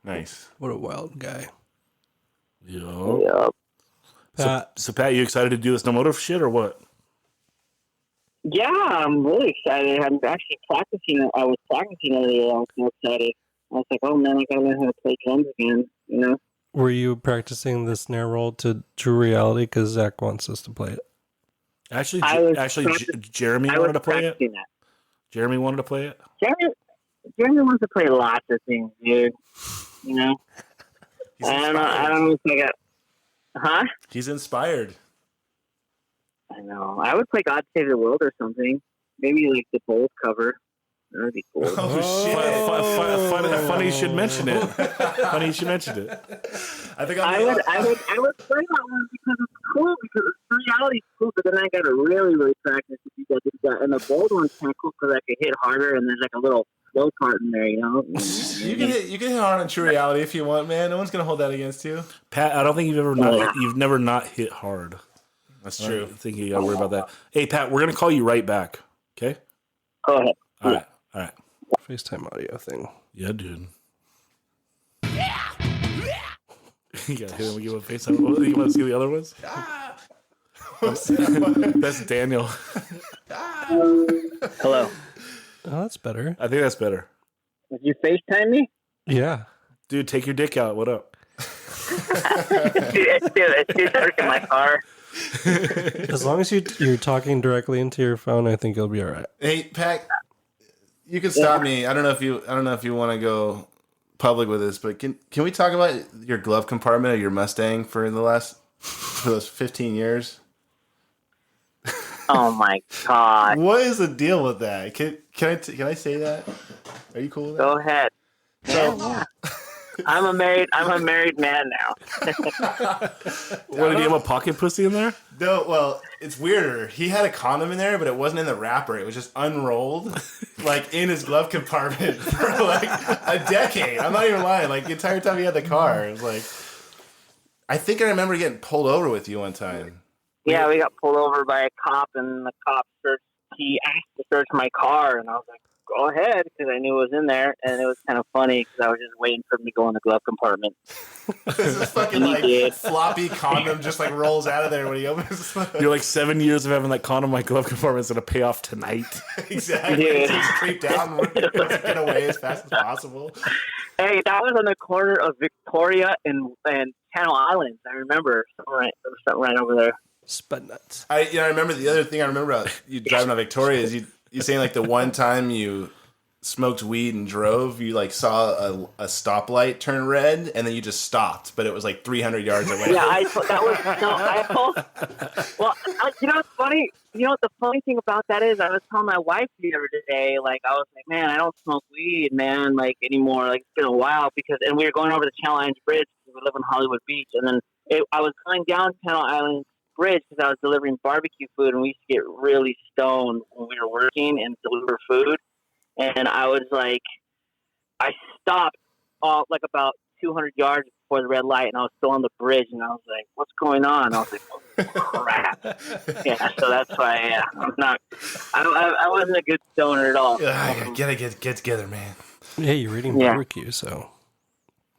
Nice. What a wild guy. Yep. Pat. So Pat, you excited to do this no motive shit or what? Yeah, I'm really excited. I'm actually practicing. I was practicing earlier. I was so excited. I was like, oh man, I gotta learn how to play drums again, you know? Were you practicing the snare roll to True Reality? Because Zach wants us to play it. Actually, Jeremy wanted to play it. That. Jeremy wanted to play it. Jeremy wants to play lots of things, dude. You know? I don't know if I got... Huh? He's inspired. I know. I would play God Save the World or something. Maybe like the Bulls cover. That would be cool. Oh, shit. Funny you should mention it. Funny you should mention it. I would play that one because it's cool, because the reality is cool, but then I got to really practice to do that. And the Bulls one's kind of cool because I could hit harder and there's like a little flow part in there, you know? You can hit hard on True Reality if you want, man. No one's going to hold that against you. Pat, I don't think you've never not hit hard. That's true. I think you got to worry about that. Hey, Pat, we're going to call you right back. Okay? Go ahead. All right. FaceTime audio thing. Yeah, dude. You got to hit him. Give him a FaceTime. You want to see the other ones? That's Daniel. Hello. Oh, that's better. I think that's better. Did you FaceTime me? Yeah. Dude, take your dick out. What up? It's too dark in my car. As long as you're talking directly into your phone, I think you'll be all right. Hey, Pat, you can stop me. I don't know if you want to go public with this, but can we talk about your glove compartment of your Mustang for those 15 years? Oh my god! What is the deal with that? Can I say that? Are you cool with that? Go ahead. Yeah. I'm a married man now. What, did he have a pocket pussy in there? No, well, it's weirder. He had a condom in there, but it wasn't in the wrapper. It was just unrolled, like in his glove compartment for like a decade. I'm not even lying. Like the entire time he had the car, it was like. I think I remember getting pulled over with you one time. Yeah, we got pulled over by a cop, and the cop he asked to search my car, and I was like, go ahead, because I knew it was in there, and it was kind of funny, because I was just waiting for him to go in the glove compartment. This fucking like floppy condom just like rolls out of there when he opens. You're like 7 years of having that condom in my glove compartment is going to pay off tonight. Exactly. Yeah. He's creeped out and we're going to get away as fast as possible. Hey, that was on the corner of Victoria and Channel Islands. I remember something right over there. Spud nuts. I remember the other thing I remember about you driving on Victoria is you saying like the one time you smoked weed and drove, you like saw a stoplight turn red and then you just stopped, but it was like 300 yards away. Yeah, you know what's funny? You know what the funny thing about that is? I was telling my wife the other day, like I was like, man, I don't smoke weed, man, like anymore. Like it's been a while and we were going over the Channel Islands Bridge because we live in Hollywood Beach, and then I was going down Channel Islands Bridge because I was delivering barbecue food, and we used to get really stoned when we were working and deliver food. And I was like, I stopped like about 200 yards before the red light, and I was still on the bridge, and I was like, what's going on? I was like, oh, crap. Yeah, so that's why I wasn't a good stoner at all. Get together, man. Yeah, you're eating barbecue, so,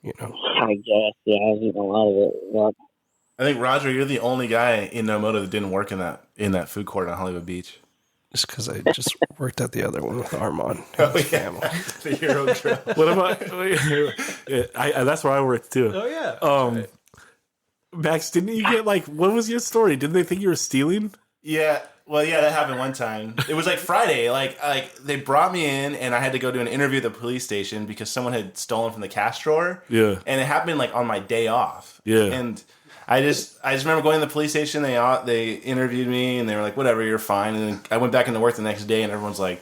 you know. I guess, yeah, I was eating a lot of it. Yeah. I think, Roger, you're the only guy in No Moto that didn't work in that food court on Hollywood Beach. Just because I just worked at the other one with Armand. Family. The hero drill. What about... that's where I worked, too. Oh, yeah. Right. Max, didn't you get, like... What was your story? Didn't they think you were stealing? Yeah. Well, yeah, that happened one time. It was like Friday. Like they brought me in, and I had to go do an interview at the police station because someone had stolen from the cash drawer. Yeah. And it happened, like, on my day off. Yeah. And... I just remember going to the police station. They interviewed me and they were like, "Whatever, you're fine." And then I went back into work the next day, and everyone's like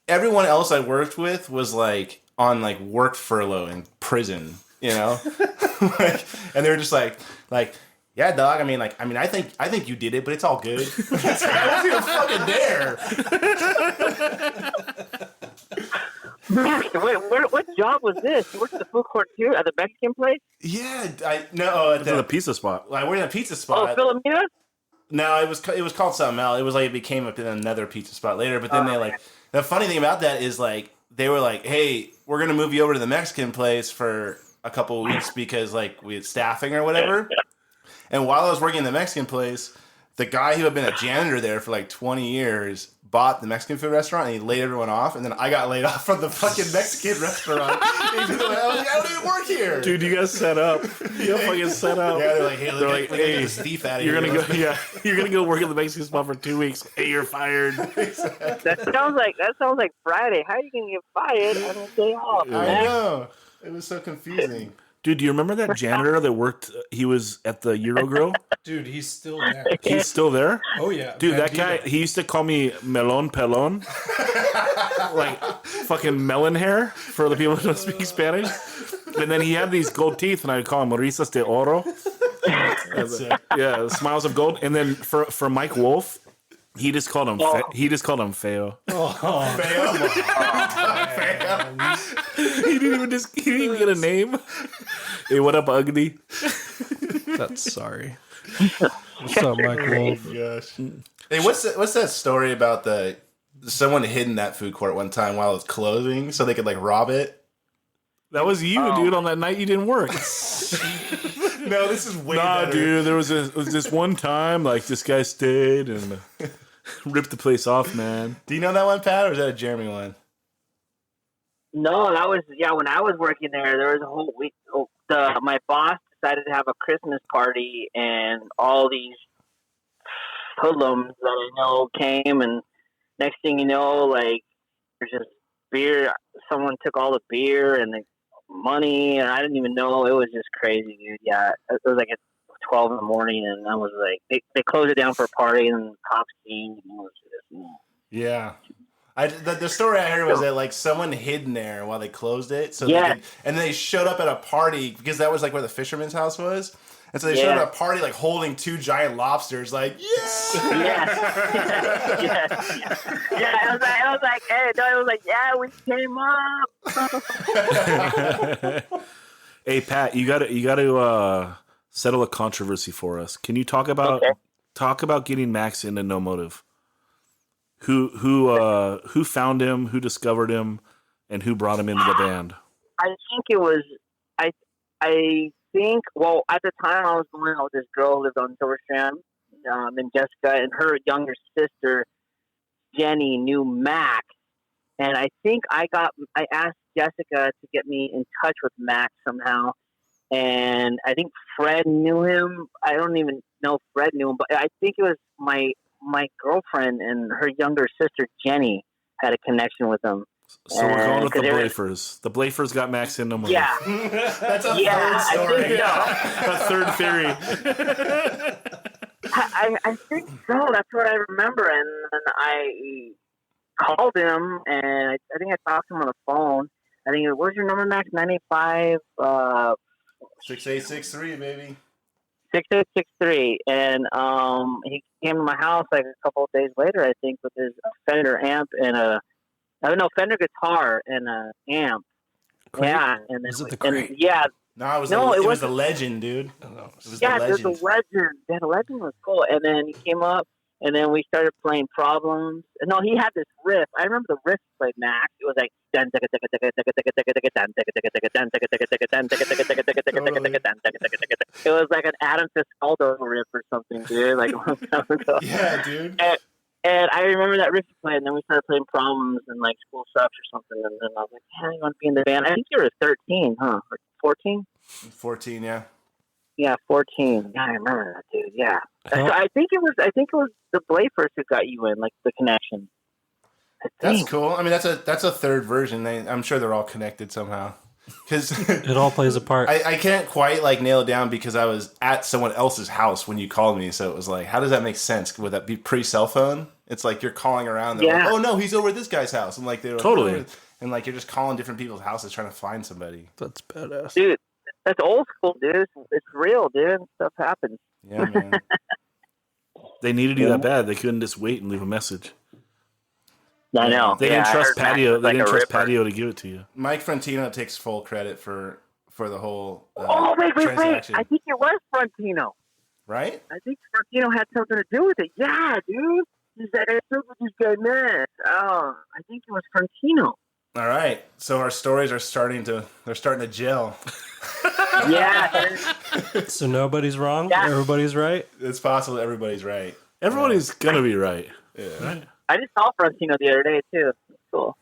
everyone else I worked with was like on like work furlough in prison, you know, and they were just like, yeah, dog. I think you did it, but it's all good. I wasn't even fucking there. Max, wait, what job was this? You worked at the food court too, at the Mexican place? Yeah, At the pizza spot. I worked at a pizza spot. Oh, Philomena? No, it was called something else. It was like it became up in another pizza spot later. But then the funny thing about that is like they were like, "Hey, we're gonna move you over to the Mexican place for a couple of weeks because like we had staffing or whatever." And while I was working in the Mexican place, the guy who had been a janitor there for like 20 years bought the Mexican food restaurant and he laid everyone off. And then I got laid off from the fucking I was like, I don't even work here. Dude, you guys set up. You got fucking set up. Yeah, they're like, hey, look at this thief out of here. You're gonna go work at the Mexican spot for 2 weeks. Hey, you're fired. That sounds like Friday. How are you gonna get fired on a day off? I know. It was so confusing. Dude, do you remember that janitor that worked? He was at the Euro Grill. Dude, he's still there. He's still there. Oh yeah, dude, that guy. He used to call me melon pelon, like fucking melon hair for the people who don't speak Spanish. And then he had these gold teeth, and I'd call him risas de oro. Yeah, smiles of gold. And then for Mike Wolf, he just called him. He just called him feo. Oh, feo. He didn't even get a name. Hey, what up, ugly? That's sorry. What's up, Mike Wolf? Oh, gosh. Hey, what's that story about someone hid in that food court one time while it was closing so they could like rob it? That was you, dude. On that night you didn't work. No, this is way better. Dude. There was this one time like this guy stayed and ripped the place off, man. Do you know that one, Pat, or is that a Jeremy one? No, that was when I was working there. There was a whole week. My boss decided to have a Christmas party, and all these hoodlums that I know came. And next thing you know, like there's just beer. Someone took all the beer and the money, and I didn't even know. It was just crazy, dude. Yeah, it was like at 12 in the morning, and I was like, they closed it down for a party, and the cops came. And it was just, yeah. The story I heard was that like someone hid in there while they closed it, so and they showed up at a party because that was like where the fisherman's house was, and so they showed up at a party like holding 2 giant lobsters, like yeah. I was like, hey, no, it was like, yeah, we came up. Hey, Pat, you got to settle a controversy for us. Can you talk about getting Max into No Motive? Who found him? Who discovered him? And who brought him into the band? I think it was. I think. Well, at the time, I was going out with this girl who lived on Silverstrand, and Jessica, and her younger sister Jenny knew Max, and I think I asked Jessica to get me in touch with Max somehow, and I think Fred knew him. I don't even know if Fred knew him, but I think it was my girlfriend and her younger sister Jenny had a connection with him. So we're going with the Blafers. The Blafers got Max in No Motive. Yeah. That's a third story. A third theory. I think so. That's what I remember. And then I called him, and I think I talked to him on the phone. I think, what's your number, Max? 985 6863, baby. 6863. And he came to my house like a couple of days later, I think, with his Fender amp and Fender guitar and an amp. Great. Yeah. And was it the Great? Yeah. No, it was the Legend, dude. The Legend. Yeah, the Legend was cool. And then he came up, and then we started playing Problems. No, he had this riff. I remember the riff played Max. It was like it was like an Adam Fiscaldo riff or something, dude. Like yeah, dude. And I remember that riff played, and then we started playing Problems and like School Sucks or something. And then I was like, "Hey, you want to be in the band?" I think you were 13, huh? Or 14? 14, yeah. Yeah, 14. Yeah, I remember that, dude. Yeah. So I think it was the Blafers who got you in, like the connection. That's cool. I mean, that's a third version. I'm sure they're all connected somehow. Because it all plays a part. I can't quite like nail it down because I was at someone else's house when you called me, so it was like, how does that make sense? Would that be pre-cell phone? It's like you're calling around. They're like, oh no, he's over at this guy's house, and like they're like, totally, and like you're just calling different people's houses trying to find somebody. That's badass, dude. That's old school, dude. It's real, dude. Stuff happens. Yeah, man. They needed you that bad. They couldn't just wait and leave a message. I know. They didn't trust Patio. They didn't trust Patio to give it to you. Mike Frontino takes full credit for the whole. Wait! I think it was Frontino. Right? I think Frontino had something to do with it. Yeah, dude. He said, "I spoke with this guy, man." Oh, I think it was Frontino. All right. So our stories are starting to gel. Yeah. So nobody's wrong. Yeah. Everybody's right. It's possible everybody's right. Everybody's gonna be right. Yeah. Right? I just saw Frontino the other day too. Cool.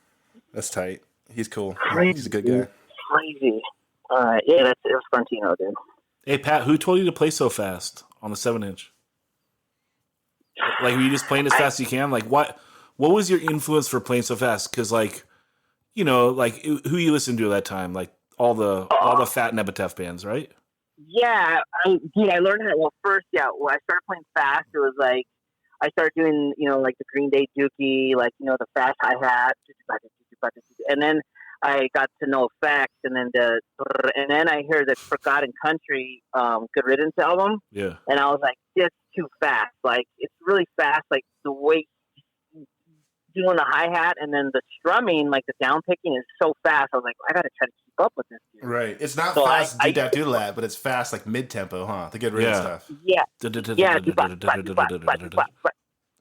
That's tight. He's cool. Crazy. He's a good guy. Crazy. All right. Yeah, it was Frontino, dude. Hey Pat, who told you to play so fast on the 7-inch? Like, were you just playing as fast as you can? Like, what was your influence for playing so fast? Because, like, you know, like, who you listened to at that time? Like, all the Fat and Epitaph bands, right? Yeah, I learned how. Well, first, when I started playing fast, it was like I started doing, like the Green Day Dookie, like the fast hi hat, and then I got to know Effects, and then I heard the Forgotten Country, Good Riddance album, Yeah. and I was like, it's too fast. Like, it's really fast. Like the way doing the hi hat and then the strumming, like the down picking, is so fast. I was like, I gotta try to keep up with this dude. Right. It's not So fast do-that, but it's fast like mid-tempo, huh? The good real stuff. Yeah.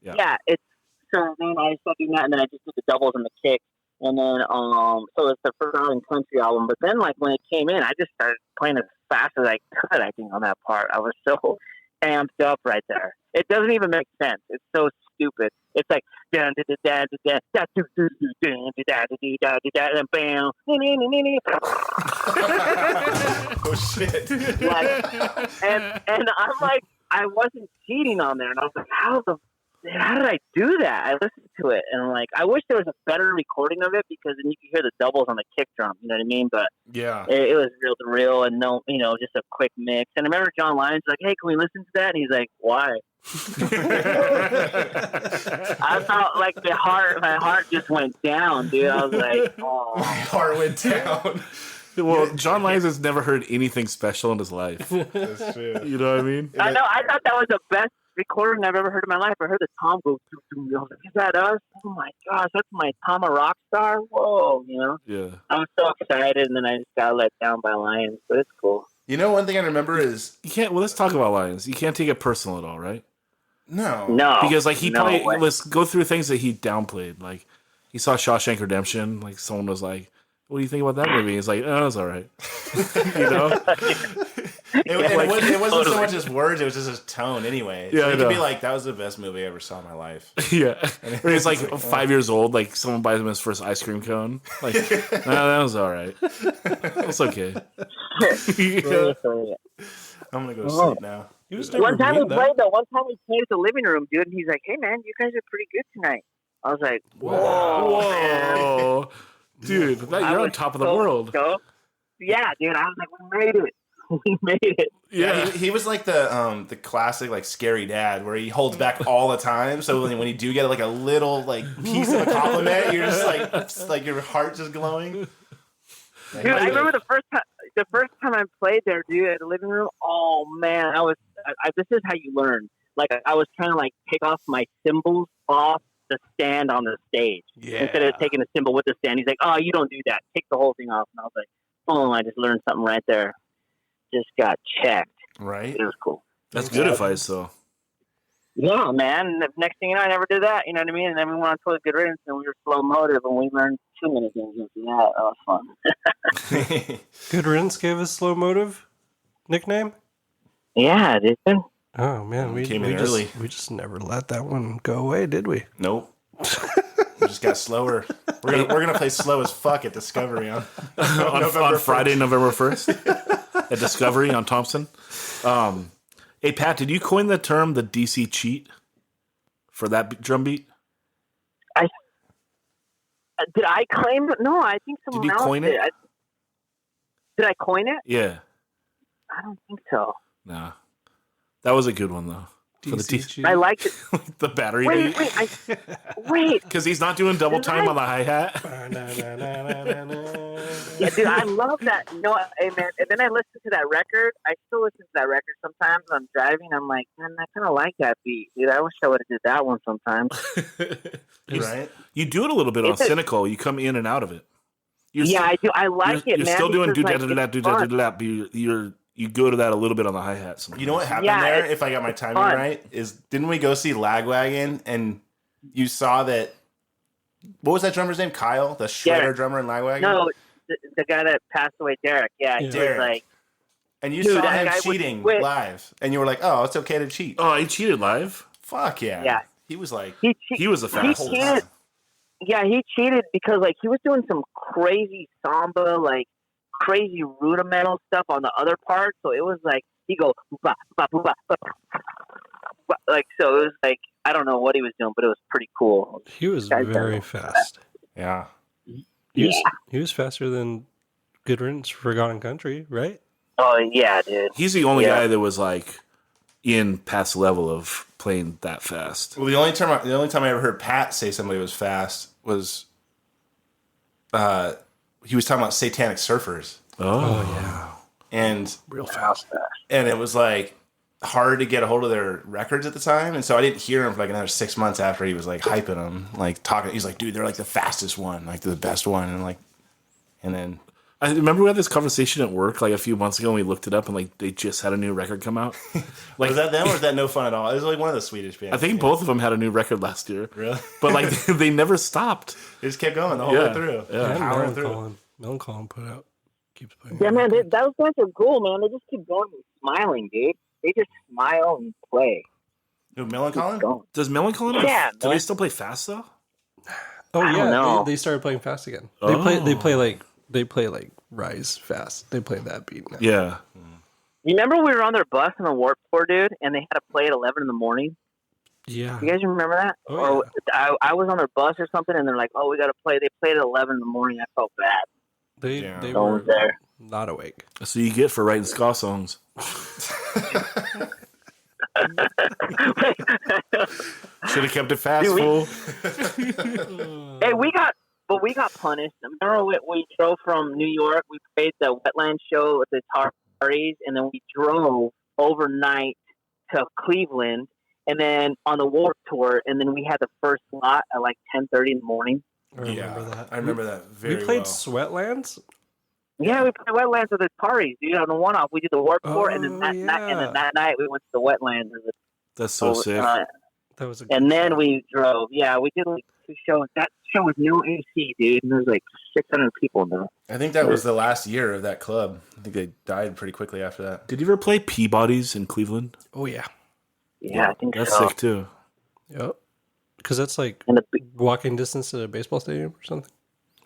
Yeah. Yeah, it's so then I started doing that, and then I just did the doubles and the kick, and then so it's the Forgotten Country album. But then, like, when it came in, I just started playing as fast as I could. I think on that part, I was so amped up right there. It doesn't even make sense. It's so stupid. It's like and bam. Oh shit! And I'm like, I wasn't cheating on there, and I was like, how did I do that? I listened to it, and like, I wish there was a better recording of it, because then you could hear the doubles on the kick drum. You know what I mean? But yeah, it was reel to reel, and no, just a quick mix. And I remember John Lyons was like, "Hey, can we listen to that?" And he's like, "Why?" I felt like my heart just went down, dude. I was like, "Oh, my heart went down." Well, John Lyons has never heard anything special in his life. That's true. You know what I mean? I know. I thought that was the best recording I've ever heard in my life. I heard the tom go. I was like, is that us? Oh my gosh, that's my Tom a rock star. Whoa, Yeah. I was so excited, and then I just got let down by Lyons, but it's cool. One thing I remember is you can't. Well, let's talk about Lyons. You can't take it personal at all, right? No, because like he probably let's go through things that he downplayed. Like he saw Shawshank Redemption. Like someone was like, "What do you think about that movie?" He's like, "Oh, it's all right." It wasn't so much his words; it was just his tone. Anyway, Yeah, so he could be like, "That was the best movie I ever saw in my life." Yeah, or he's like 5 years old. Like someone buys him his first ice cream cone. Like, that was all right. It's okay. I'm gonna go sleep now. One time we played at the living room, dude, and he's like, "Hey man, you guys are pretty good tonight." I was like, "Whoa, dude, you're on top of the world." Yeah, dude, I was like, "We made it. We made it." Yeah, he was like the classic like scary dad where he holds back all the time. So when you do get like a little like piece of a compliment, you're just like your heart just glowing. Dude, I remember the first time I played there, dude, at the living room. Oh man, this is how you learn. Like I was trying to like take off my cymbals off the stand on the stage instead of taking the cymbal with the stand. He's like, "Oh, you don't do that. Take the whole thing off." And I was like, "Oh, I just learned something right there." Just got checked. Right. It was cool. That's good advice, though. Yeah, man. The next thing you know, I never did that. You know what I mean? And then we went on tour with Good Riddance, and we were slow motive, and we learned too many things after that. That was fun. Good Riddance gave us Slow Motive nickname? Yeah, dude. Oh, man. We came in early. We just never let that one go away, did we? Nope. We just got slower. We're gonna play slow as fuck at Discovery on Friday, November 1st at Discovery on Thompson. Hey Pat, did you coin the term the DC cheat for that drum beat? Did I claim it? No, I think someone else coin did. it? Did I coin it? Yeah. I don't think so. Nah. That was a good one though. For the DC I liked it. the battery Wait. because he's not doing double time on the hi-hat. Yeah, dude, I love that. You know what, hey man, and then I listened to that record. I still listen to that record sometimes when I'm driving. I'm like, man, I kind of like that beat, dude. I wish I would have did that one sometimes. right? You do it a little bit on Cynical. You come in and out of it. I do. I like it, man. You're still doing because, do that, but you go to that a little bit on the hi-hat sometimes. You know what happened there, if I got my timing right, is didn't we go see Lagwagon and you saw that what was that drummer's name? Kyle, the shredder drummer in Lagwagon? No, the guy that passed away, Derek. Yeah, he Derek. was like, and you dude, saw that him guy cheating would quit. live, and you were like, "Oh, it's okay to cheat." Oh, he cheated live? Fuck yeah! Yeah. He was like, He was a fastest. He cheated. Yeah, he cheated because like he was doing some crazy samba, like crazy rudimental stuff on the other part. So it was like he go bah, bah, bah, bah, bah, bah. Like so it was like I don't know what he was doing, but it was pretty cool. He was very fast. yeah. He was faster than Good Riddance, Forgotten Country, right? Oh yeah, dude. He's the only guy that was like in Pat's level of playing that fast. Well, the only time I ever heard Pat say somebody was fast was, he was talking about Satanic Surfers, Oh, yeah. and Real fast. and it was like hard to get a hold of their records at the time, and so I didn't hear him for like another 6 months after he was like hyping them, like talking. He's like, dude, they're like the fastest one, like the best one, and then. I remember we had this conversation at work like a few months ago and we looked it up and like they just had a new record come out. Like, Was that them or was that No Fun at All? It was like one of the Swedish bands. I think both of them had a new record last year. Really? But like they never stopped. They just kept going the whole way through. Yeah. And Powering through. Melancholy put out. Keeps playing. Yeah, man, those guys are cool, man. They just keep going and smiling, dude. They just smile and play. Who, Melancholy? Going. Does Melancholy? Yeah, Do they still play fast though? Oh I don't yeah, know. they started playing fast again. Oh. They play like Rise fast. They play that beat now. Yeah. You remember we were on their bus on the Warped Tour, dude, and they had to play at 11 in the morning? Yeah. You guys remember that? Oh, I was on their bus or something, and they're like, "Oh, we got to play." They played at 11 in the morning. I felt bad. They No were one's there. not awake. So you get for writing ska songs. Should have kept it fast, Dude, fool. Hey, we got punished. Remember we drove from New York. We played the Wetland show at the Taris, and then we drove overnight to Cleveland, and then on the Warped Tour, and then we had the first slot at like 10:30 in the morning. I remember that. I remember that very We played well. Sweatlands. Yeah, we played Wetlands at the Taris, dude. On the one-off, we did the Warped Tour, and then that night we went to the Wetlands. That's so sick. That was a And then we drove. Yeah, we did like 2 shows. That show was no AC, dude. And there was like 600 people in there. I think that was the last year of that club. I think they died pretty quickly after that. Did you ever play Peabody's in Cleveland? Oh yeah. Yeah, I think That's so. sick too. Yep. Because that's like And walking distance to a baseball stadium or something.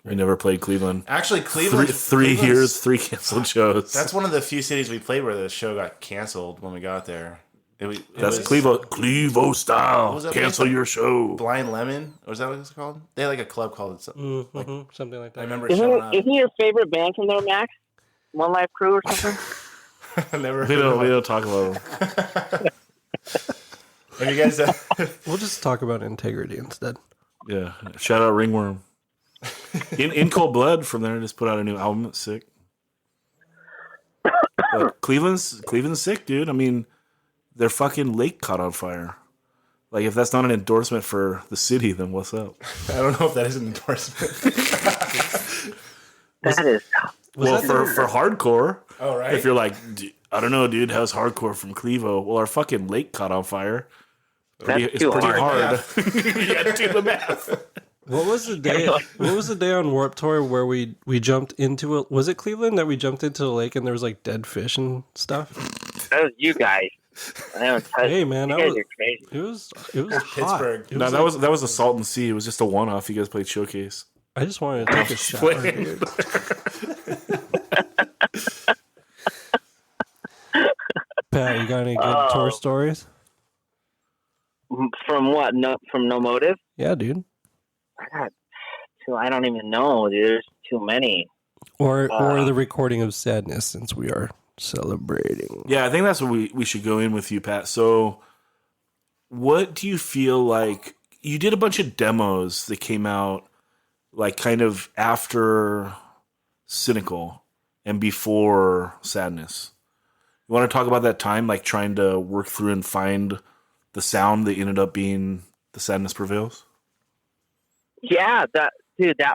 We never played Cleveland. Actually, Cleveland. Three years, 3 canceled shows. That's one of the few cities we played where the show got canceled when we got there. That's was Clevo style. What was that Cancel place? your show. Blind Lemon. Was that what it's called? They had like a club called it. Something like that. I remember showing up. Isn't your favorite band from there, Max? One Life Crew or something? I never. We don't talk about them. Have you guys? We'll just talk about integrity instead. Yeah. Shout out Ringworm. In Cold Blood from there just put out a new album. It's sick. But Cleveland's sick, dude. I mean, their fucking lake caught on fire. Like, if that's not an endorsement for the city, then what's up? I don't know if that is an endorsement. That is. Well, for hardcore, Oh, right. if you're like, I don't know, dude, how's hardcore from Clevo? Well, our fucking lake caught on fire. It's too pretty hard. hard. You gotta do the math. What was the day? What was the day on Warped Tour where we jumped into it? Was it Cleveland that we jumped into the lake and there was like dead fish and stuff? That was you guys. Hey man, you that guys was, are crazy. it was hot. Pittsburgh. It No, was that was the Salton Sea. It was just a one-off. You guys played Showcase. I just wanted to take a shower. Dude. Pat, you got any good tour stories? From what? No, from No Motive? Yeah, dude. I got two. I don't even know, dude. There's too many. Or the recording of Sadness, since we are celebrating. Yeah, I think that's what we should go in with you, Pat. So, what do you feel like? You did a bunch of demos that came out, like kind of after Cynical and before Sadness. You want to talk about that time, like trying to work through and find the sound that ended up being The Sadness Prevails? Yeah, that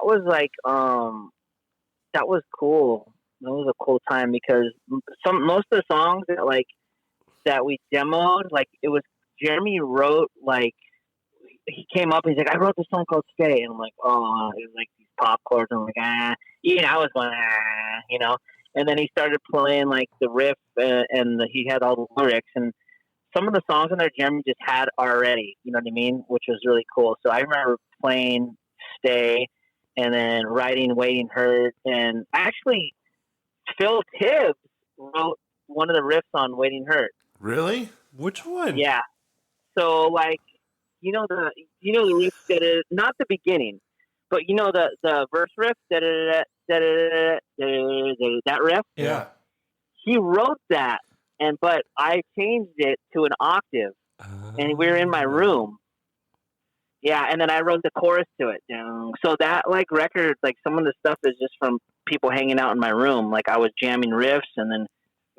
was like that was cool. That was a cool time because most of the songs that we demoed, like it was Jeremy wrote like he came up and he's like, I wrote this song called Stay. And I'm like, oh, it was like these pop chords. I'm like, I was going, And then he started playing like the riff he had all the lyrics. And some of the songs in there, Jeremy just had already, you know what I mean? Which was really cool. So I remember playing Stay and then writing Waiting Hurt. And actually, Phil Tibbs wrote one of the riffs on Waiting Hurt. Really? Which one? Yeah. So like, the riff not the beginning, but the verse riff that riff. Yeah. He wrote that, but I changed it to an octave, and we were in my room. Yeah, and then I wrote the chorus to it. So that like record, like some of the stuff is just from people hanging out in my room. Like I was jamming riffs, and then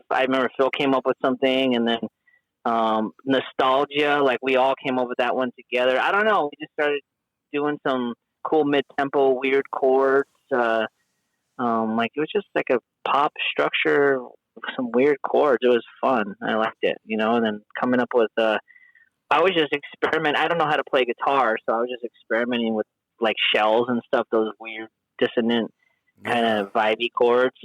I remember Phil came up with something, and then Nostalgia, like we all came up with that one together. I don't know. We just started doing some cool mid-tempo weird chords. Like it was just like a pop structure, some weird chords. It was fun. I liked it, and then coming up with I was just experimenting. I don't know how to play guitar, so I was just experimenting with like shells and stuff, those weird dissonant kind of vibey chords.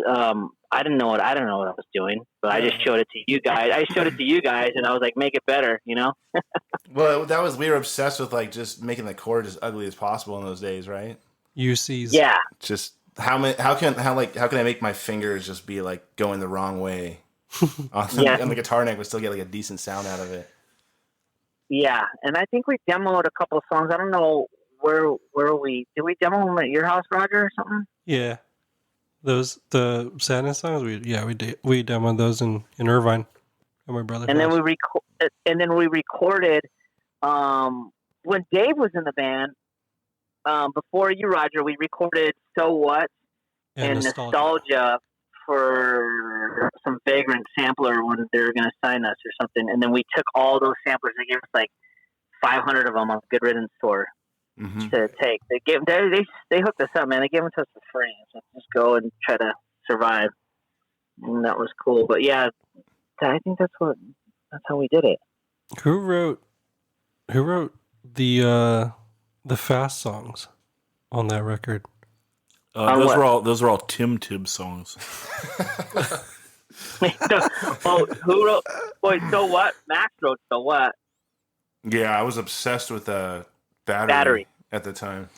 I don't know what I was doing, but I just showed it to you guys. And I was like, make it better, Well, we were obsessed with like just making the chord as ugly as possible in those days, right? UC's. Yeah. Just how can I make my fingers just be like going the wrong way on the guitar neck, but still get like a decent sound out of it? Yeah, and I think we demoed a couple of songs. I don't know where did we demo them at your house, Roger, or something? Yeah. The sadness songs, we demoed those in Irvine at my brother's and house. then we recorded when Dave was in the band, before you, Roger, we recorded So What and Nostalgia for some Vagrant sampler when they were going to sign us or something. And then we took all those samplers. They gave us like 500 of them on Good Riddance tour to take. They hooked us up, man. They gave them to us for free. So just go and try to survive. And that was cool. But yeah, I think that's how we did it. Who wrote the fast songs on that record? Those were all Tim Tibbs songs. Who wrote? Boy, So What? Max wrote So What? Yeah, I was obsessed with battery at the time,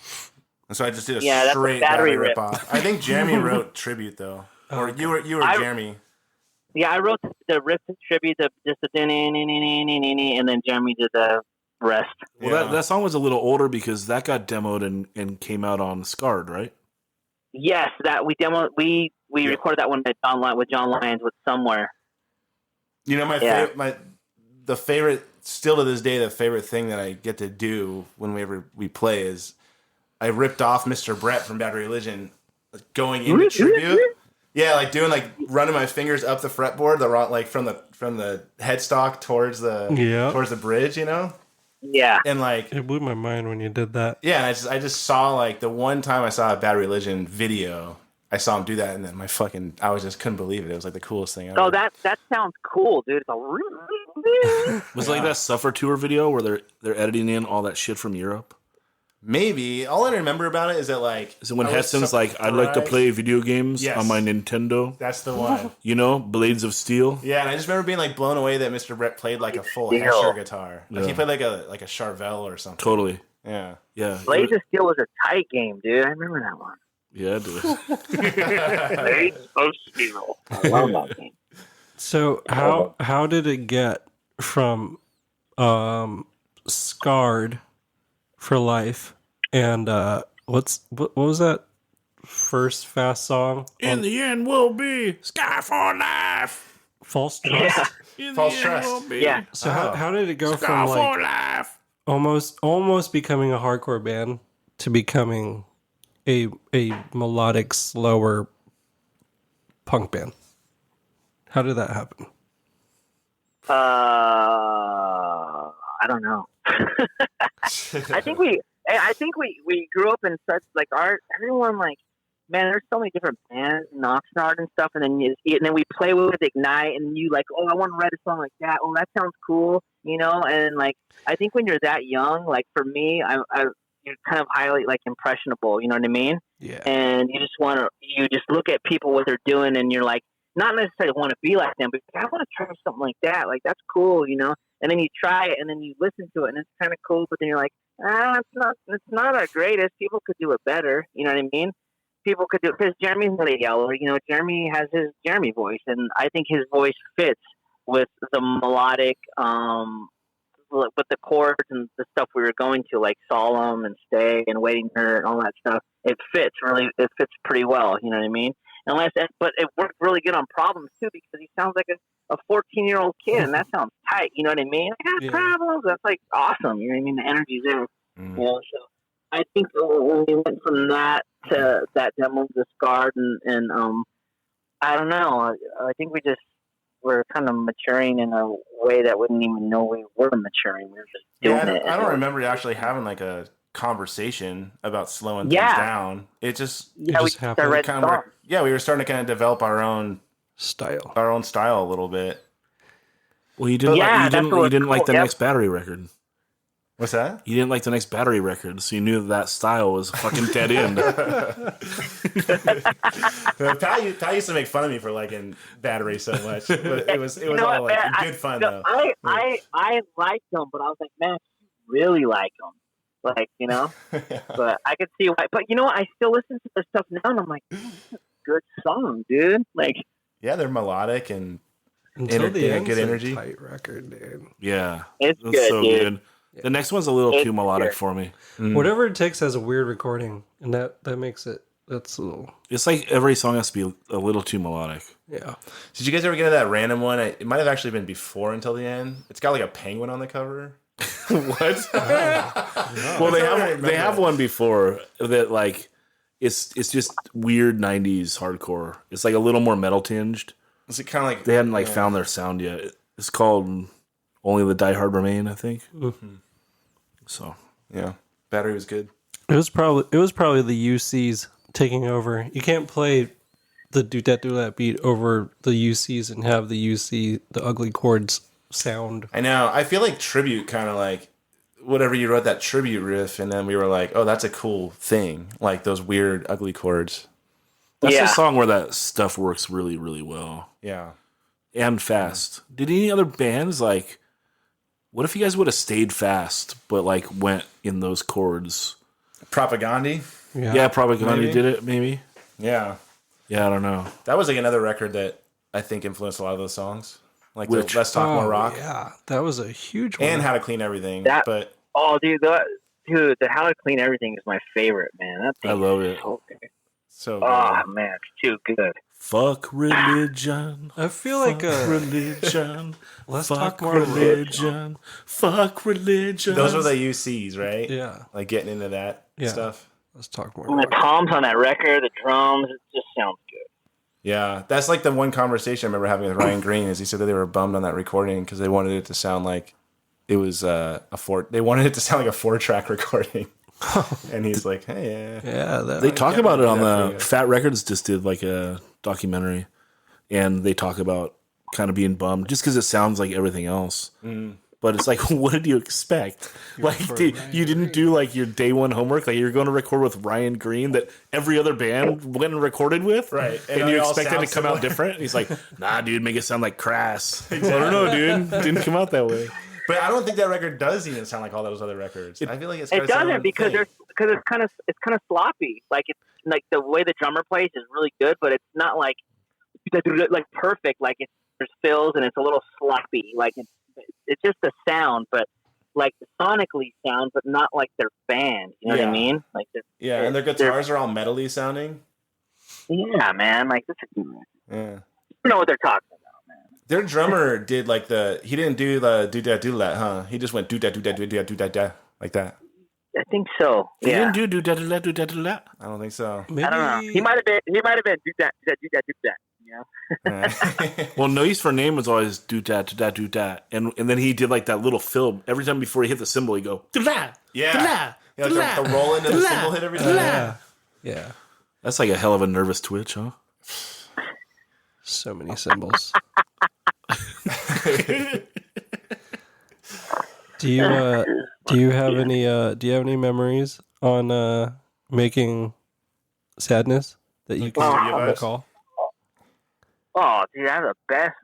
and so I just did a straight battery rip off. I think Jeremy wrote Tribute though, or you were Jeremy. Yeah, I wrote the riff to Tribute, just the and then Jeremy did the rest. Well, that song was a little older because that got demoed and came out on Scarred, right? Yes, that we demoed. We recorded that one with John Lyons with Somewhere. The favorite, still to this day, the favorite thing that I get to do whenever we play is I ripped off Mr. Brett from Bad Religion going into Tribute. Yeah, like running my fingers up the fretboard, from the headstock towards the bridge, Yeah. And like it blew my mind when you did that. Yeah, and I just saw like the one time I saw a Bad Religion video, I saw him do that, and then I was just couldn't believe it. It was like the coolest thing ever. Oh, that sounds cool, dude. Was it like that Suffer Tour video where they're editing in all that shit from Europe? Maybe. All I remember about it is that like is it when Heston's like, I'd like to play video games on my Nintendo. That's the one. Blades of Steel. Yeah, and I just remember being like blown away that Mr. Brett played like a full Hesher guitar. Like he played like a Charvel or something. Totally. Yeah. Yeah. Blades of Steel was a tight game, dude. I remember that one. Yeah, dude. Blades of Steel. I love that game. So how did it get from Scarred for Life and what was that first fast song? In the end, we'll be Sky for Life. False Trust. False Trust. Yeah. So how did it go Sky from for like Life. almost becoming a hardcore band to becoming a melodic, slower punk band? How did that happen? I don't know. I think we grew up in such like everyone like man, there's so many different bands, and Oxnard and stuff, and then we play with Ignite, and you like, oh, I want to write a song like that. Oh, that sounds cool, you know. And like, I think when you're that young, like for me, you're kind of highly like impressionable, you know what I mean? Yeah. And you just look at people what they're doing, and you're like, not necessarily want to be like them, but I want to try something like that. Like that's cool, you know. And then you try it, and then you listen to it, and it's kind of cool. But then you're like, it's not our greatest. People could do it better. You know what I mean? People could do it because Jeremy's not a yeller. You know, Jeremy has his Jeremy voice, and I think his voice fits with the melodic, with the chords and the stuff we were going to, like Solemn and Stay and Waiting Her and all that stuff. It fits pretty well. You know what I mean? But it worked really good on Problems too, because he sounds like a 14-year-old kid, and that sounds tight. You know what I mean? I got problems. That's like awesome. You know what I mean? The energy's there. You know, so I think when we went from that to that demo Discard, and I don't know. I think we're kind of maturing in a way that we didn't even know we were maturing. We were just doing it. I don't remember actually having like a conversation about slowing things down. It just happened. We were starting to kind of develop our own style a little bit. Well, you didn't like the next Battery record. What's that? You didn't like the next Battery record, so you knew that style was a fucking dead end. Pat used to make fun of me for liking Battery so much, but it was all like good fun though. I liked them, but I was like, man, you really like them, like, you know. But I could see why. But you know what? I still listen to their stuff now, and I'm like, this is a good song, dude. Like, yeah, they're melodic and Until the End's good energy. A tight record, dude. Yeah, it's good, so dude. good. The next one's a little too melodic for me. Whatever It Takes has a weird recording, and that makes it. That's a little. It's like every song has to be a little too melodic. Yeah. Did you guys ever get to that random one? It might have actually been before Until the End. It's got like a penguin on the cover. What? Well, they have one before that, like it's just weird 90s hardcore. It's like a little more metal tinged. Is it kind of like they hadn't found their sound yet? It's called Only the Die Hard Remain, I think. Mm-hmm. So yeah, Battery was good. It was probably the UCs taking over. You can't play the do that beat over the UCs and have the ugly chords sound. I know. I feel like Tribute kind of like whatever you wrote that Tribute riff, and then we were like, oh, that's a cool thing. Like those weird ugly chords. That's a song where that stuff works really, really well. Yeah. And fast. Did any other bands like? What if you guys would have stayed fast, but like went in those chords? Propaganda. Yeah, Propaganda did it. Maybe. Yeah. Yeah, I don't know. That was like another record that I think influenced a lot of those songs. Like Let's Talk More Rock. Yeah, that was a huge one. And How to Clean Everything. Dude, the How to Clean Everything is my favorite, man. I love it. So good. Oh man, it's too good. Fuck religion. I feel like religion. Let's Fuck talk more religion. Fuck religion. Those are the UCs, right? Yeah. Like getting into that stuff. Let's talk more. And the toms on that record, the drums, it just sounds good. Yeah, that's like the one conversation I remember having with Ryan Green. Is he said that they were bummed on that recording because they wanted it to sound like it was They wanted it to sound like a 4-track recording. And he's like, hey, they talk about it on the Fat Records just did like a documentary, and they talk about kind of being bummed just because it sounds like everything else. But it's like, what did you expect? You didn't do like your day one homework. Like you're going to record with Ryan Green that every other band went and recorded with, right? And you expected it to come out different. And he's like, nah, dude, make it sound like Crass. Exactly. I don't know, dude. Didn't come out that way. But I don't think that record does even sound like all those other records. I feel like it doesn't because it's kind of sloppy. Like it's like the way the drummer plays is really good, but it's not like perfect. Like there's fills and it's a little sloppy. Like it's just the sound, but like sonically sound, but not like their band. You know what I mean? Like and their guitars are all metally sounding. Yeah, man. Like this is good. Yeah, you know what they're talking about. Their drummer did like he didn't do the do that, huh? He just went do that like that. I think so. He didn't do that. I don't think so. Maybe... I don't know. He might have been do that. You know? Well, Noise for Name was always do that, and then he did like that little fill every time before he hit the cymbal. He go do that. Yeah. Like the roll into the cymbal hit every time. Yeah. That's like a hell of a nervous twitch, huh? So many symbols. Do you have any memories on making sadness that you can recall? Oh, dude, I have the best.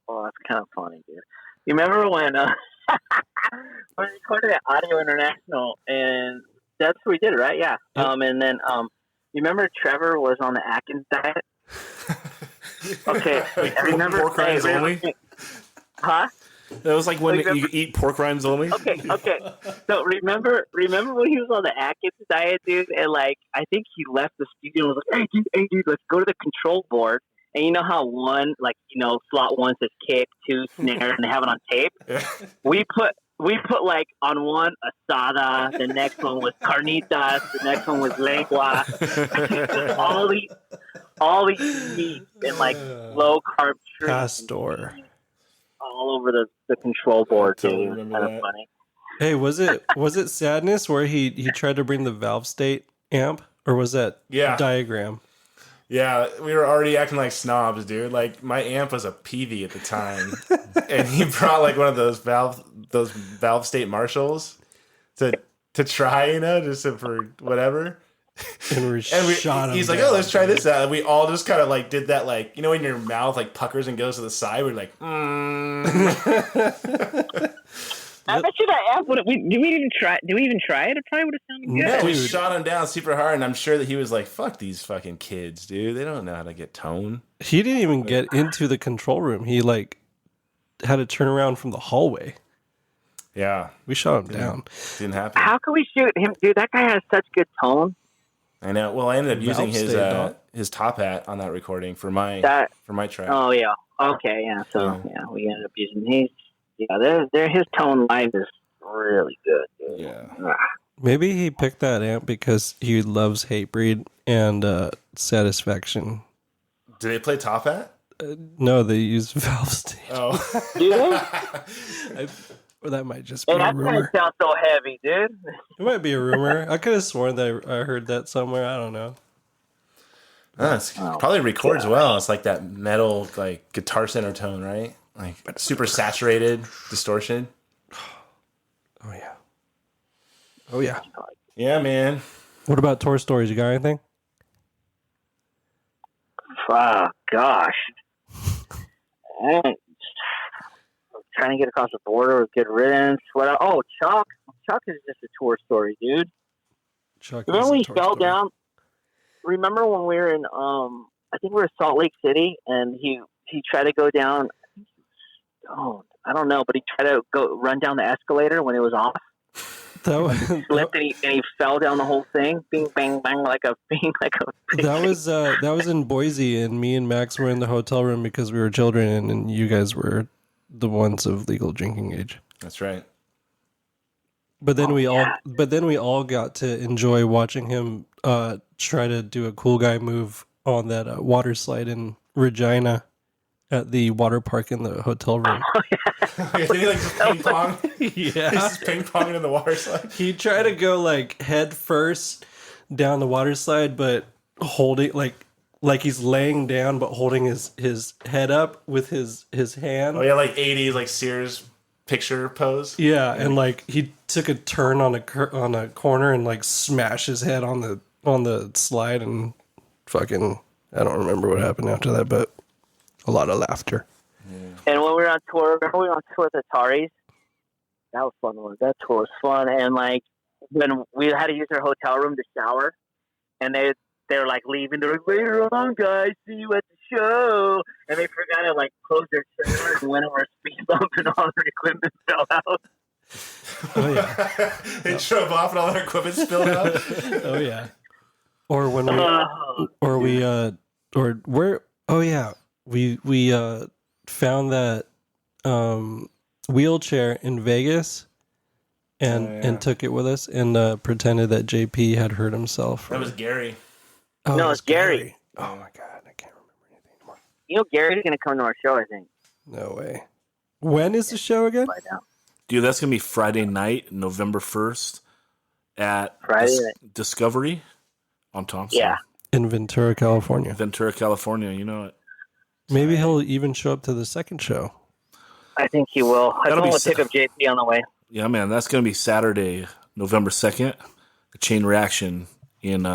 Oh, that's kind of funny, dude. You remember when when we recorded at Audio International, and that's what we did, right? Yeah. Yep. And then you remember Trevor was on the Atkins diet? Okay, I remember. Pork rinds only? Huh? That was like when you eat pork rinds only? Okay. So remember when he was on the Atkins diet, dude, and like I think he left the studio and was like, hey dude, let's go to the control board. And you know how one, like, you know, slot one says kick, two snare, and they have it on tape? Yeah. We put like on one asada, the next one was carnitas, the next one was lengua. all these meats and like low carb shrimp Pastor. all over the control board, dude. Totally It was remember kind of that. funny. Hey, was it sadness where he tried to bring the valve state amp, or was that diagram? Yeah, we were already acting like snobs, dude. Like my amp was a PV at the time, and he brought like one of those valve state Marshalls to try, you know, just for whatever. And shot him he's like, down. oh, let's try this out. And we all just kind of like did that, like, you know, when your mouth like puckers and goes to the side. We're like, I bet you that amp would. Did we even try it? It probably would have sounded good. yeah, we Dude. shot him down super hard, and I'm sure that he was like, fuck these fucking kids, dude. They don't know how to get tone. He didn't even get into the control room. He like had to turn around from the hallway. Yeah, We shot him down. didn't happen. How can we shoot him, dude? That guy has such good tone. I know. Well, I ended up using Valve state, dog. his top hat on that recording for my track. Oh yeah. Okay. Yeah. So yeah, we ended up using his. Yeah, his tone live is really good, dude. Yeah. Maybe he picked that amp because he loves Hatebreed and Satisfaction. Did they play top hat? No, they use valve state. Oh, Do they? Or that might just be Hey, a that guy rumor. sounds so heavy, dude. It might be a rumor. I could have sworn that I heard that somewhere. I don't know. probably records well. It's like that metal, like guitar center tone, right? Like super saturated distortion. Oh yeah. Oh yeah. Yeah, man. What about Tour Stories? You got anything? Oh, gosh. I'm trying to get across the border with Good Riddance. Chuck. Chuck is just a tour story, dude. Chuck. Remember when he fell down? Remember when we were in, I think we were in Salt Lake City, and he tried to go down, I think he was stoned. I don't know, but he tried to run down the escalator when it was off. That Slipped and he fell down the whole thing. Bing, bang, bang, like a. that was in Boise, and me and Max were in the hotel room because we were children, and you guys were the ones of legal drinking age. That's right. But then we all got to enjoy watching him try to do a cool guy move on that water slide in Regina at the water park in the hotel room. Did he like just ping pong? Yeah. He's just ping ponging in the water slide. He tried to go like head first down the water slide, but holding like he's laying down but holding his head up with his hand. Oh yeah, like 80s, like Sears picture pose. Yeah, and like he took a turn on a corner and like smashed his head on the slide, and fucking I don't remember what happened after that, but a lot of laughter. And when we were on tour, remember we were on tour with Ataris? That was fun. That tour was fun. And like when we had to use their hotel room to shower, and they're like leaving. They're like, later on, guys, see you at the show. And they forgot to like close their trailer and went over a speed bump, and all their equipment fell out. Oh yeah. They drove off and all their equipment spilled out. Oh yeah. Or when we found that wheelchair in Vegas and took it with us and pretended that JP had hurt himself. That was Gary. Oh, No, it it's was Gary. Oh my god, I can't remember anything anymore. You know, Gary's going to come to our show, I think. No way. When is the show again? Right now. Dude, that's going to be Friday night, November 1st at Friday night. Discovery on Thompson. Yeah. in Ventura, California. Ventura, California. You know it. Maybe he'll even show up to the second show. I think he will. I That'll told him be to pick up JP on the way. Yeah, man. That's going to be Saturday, November 2nd. A chain reaction in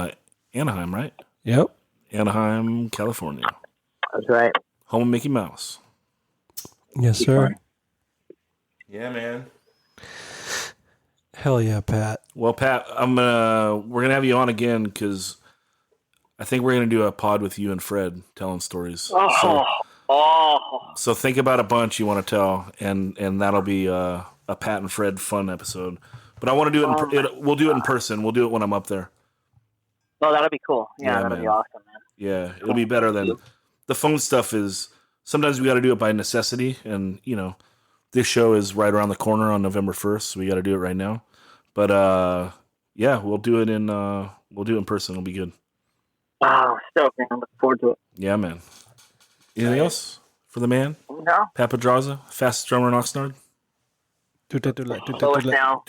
Anaheim, right? Yep. Anaheim, California. That's right. Home of Mickey Mouse. Yes, sir. Yeah, man. Hell yeah, Pat. Well, Pat, we're gonna have you on again because I think we're gonna do a pod with you and Fred telling stories. So think about a bunch you want to tell, and that'll be a Pat and Fred fun episode. But I want to do it. We'll do it in person. We'll do it when I'm up there. Oh, that'll be cool. Yeah, that'll man. be awesome, man. Yeah, it'll be better than the phone stuff. Is sometimes we got to do it by necessity, and this show is right around the corner on November 1st, so we got to do it right now. But yeah, we'll do it in person. It'll be good. Wow, stoked, man. I'm looking forward to it. Yeah, man. Anything else for the man? No. Pat Pedraza, fastest drummer in Oxnard. Slow us down.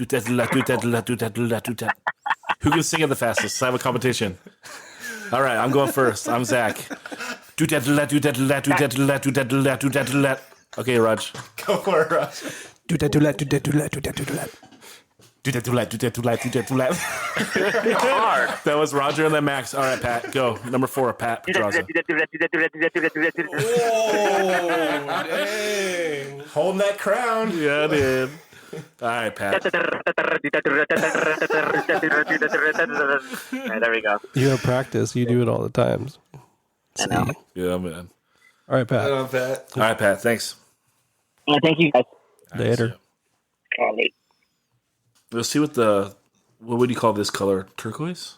Who can sing it the fastest? I have a competition. All right, I'm going first. I'm Zach. Okay, Raj. Go for it, Raj. Hard. That was Roger and then Max. All right, Pat, go. Number 4, Pat Pedraza. Holding that crown. Yeah, dude. All right, Pat. Right, there we go. You have practice. You do it all the time. I know. Yeah, man. All right, Pat. All right, Pat. Thanks. Thank you, guys. Later. Let's see what would you call this color? Turquoise?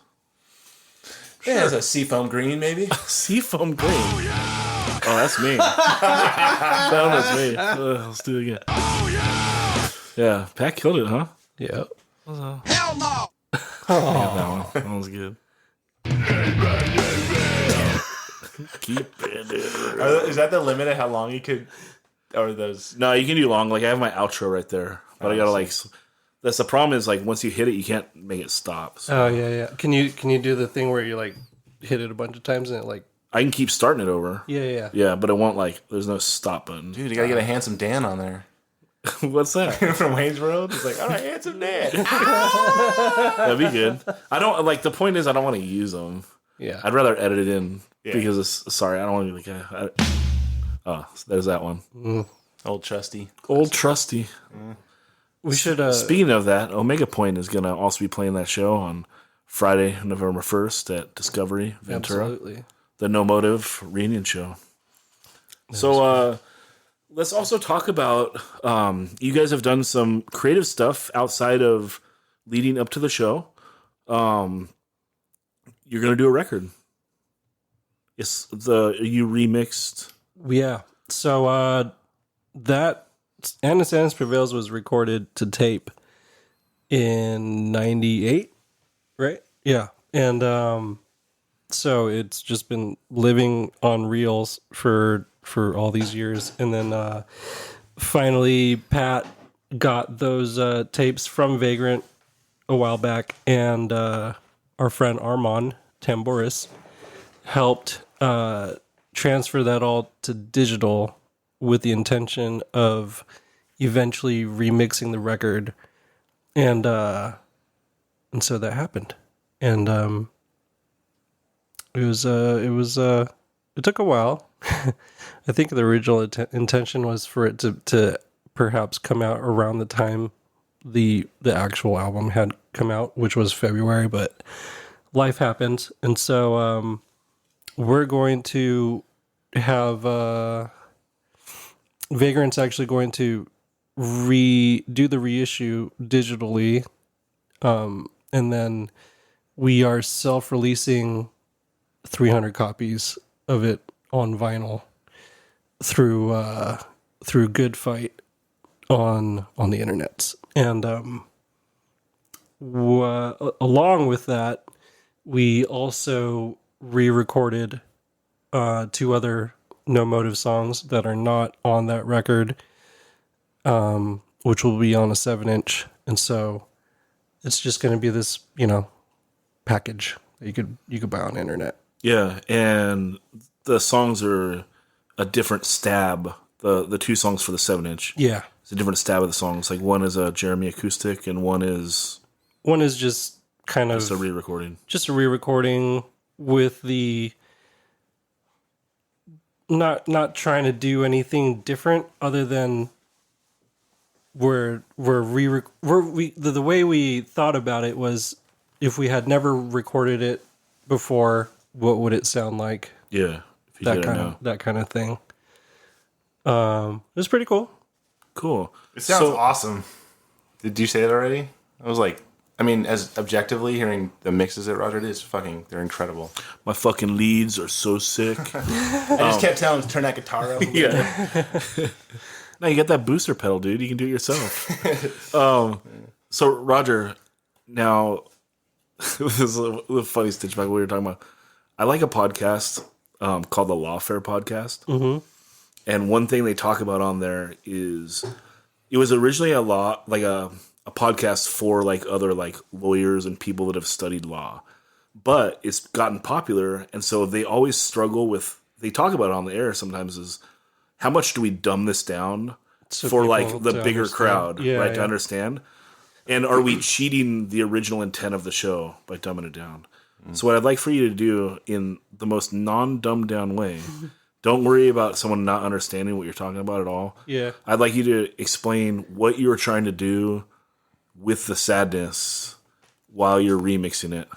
Yeah, it's a seafoam green, maybe. Seafoam green. Oh, that's me. That was me. Let's do it again. Yeah, Pat killed it, huh? Yeah. Hell no! Yeah, that was good. Keep it. Is that the limit of how long you could? Or those? No, you can do long. Like I have my outro right there, but I gotta That's the problem is once you hit it, you can't make it stop. So Oh yeah. Can you do the thing where you hit it a bunch of times and it I can keep starting it over. Yeah. Yeah, but it won't there's no stop button. Dude, you gotta get a handsome Dan on there. What's that? From Wayne's World. It's all right, handsome Dan. That'd be good. I don't the point is I don't want to use them. Yeah. I'd rather edit it in because I don't want to be there's that one. Old trusty. Old trusty. We should Speaking of that, Omega Point is going to also be playing that show on Friday, November 1st at Discovery, Ventura. Absolutely. The No Motive reunion show. So let's also talk about, you guys have done some creative stuff outside of leading up to the show. You're going to do a record. You remixed. Yeah. So that Anna Sands Prevails was recorded to tape in 98, right? Yeah. And so it's just been living on reels for all these years. And then finally Pat got those tapes from Vagrant a while back, and our friend Armand Tamboris helped transfer that all to digital with the intention of eventually remixing the record, and so that happened, and it took a while. I think the original intention was for it to perhaps come out around the time the actual album had come out, which was February, but life happened, and so we're going to have Vagrant's actually going to do the reissue digitally, and then we are self-releasing 300 copies of it on vinyl through Good Fight on the internet. And along with that, we also re-recorded 2 other No Motive songs that are not on that record, which will be on a 7-inch. And so it's just going to be this, package that you could buy on the internet. Yeah, and the songs are a different stab. The two songs for the 7-inch. Yeah. It's a different stab of the songs. Like one is a Jeremy acoustic, and one is just kind of just a re-recording. Just a re-recording with the not trying to do anything different other than the way we thought about it was if we had never recorded it before, what would it sound like? Yeah, if you did it now. That kind of thing. It was pretty cool. Cool. It sounds awesome. Did you say it already? I was like, I mean, as objectively hearing the mixes that Roger did, they're incredible. My fucking leads are so sick. I just kept telling him to turn that guitar up. Yeah. No, you got that booster pedal, dude. You can do it yourself. So, Roger, now, this is a funny stitch back what we were talking about. I like a podcast called the Lawfare Podcast. Mm-hmm. And one thing they talk about on there is it was originally a podcast for like other like lawyers and people that have studied law. But it's gotten popular, and so they always struggle with, they talk about it on the air sometimes, is how much do we dumb this down for like the bigger crowd, right? To understand. And are we cheating the original intent of the show by dumbing it down? So what I'd like for you to do in the most non-dumbed down way, don't worry about someone not understanding what you're talking about at all. Yeah. I'd like you to explain what you were trying to do with the sadness while you're remixing it.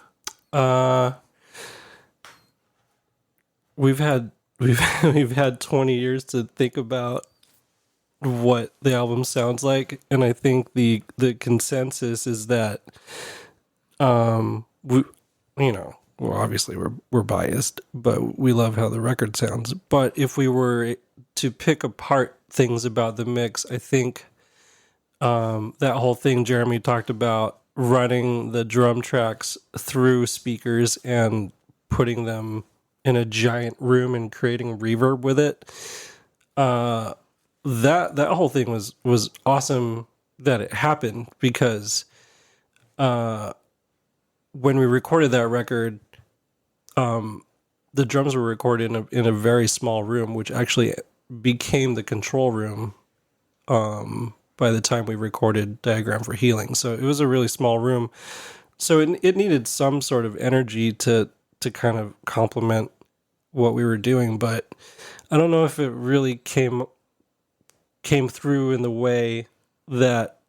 We've had 20 years to think about what the album sounds like, and I think the consensus is that well, obviously we're biased, but we love how the record sounds. But if we were to pick apart things about the mix, I think that whole thing Jeremy talked about, running the drum tracks through speakers and putting them in a giant room and creating reverb with it, that whole thing was awesome that it happened, because when we recorded that record, the drums were recorded in a very small room, which actually became the control room by the time we recorded Diagram for Healing. So it was a really small room. So it needed some sort of energy to kind of complement what we were doing, but I don't know if it really came through in the way that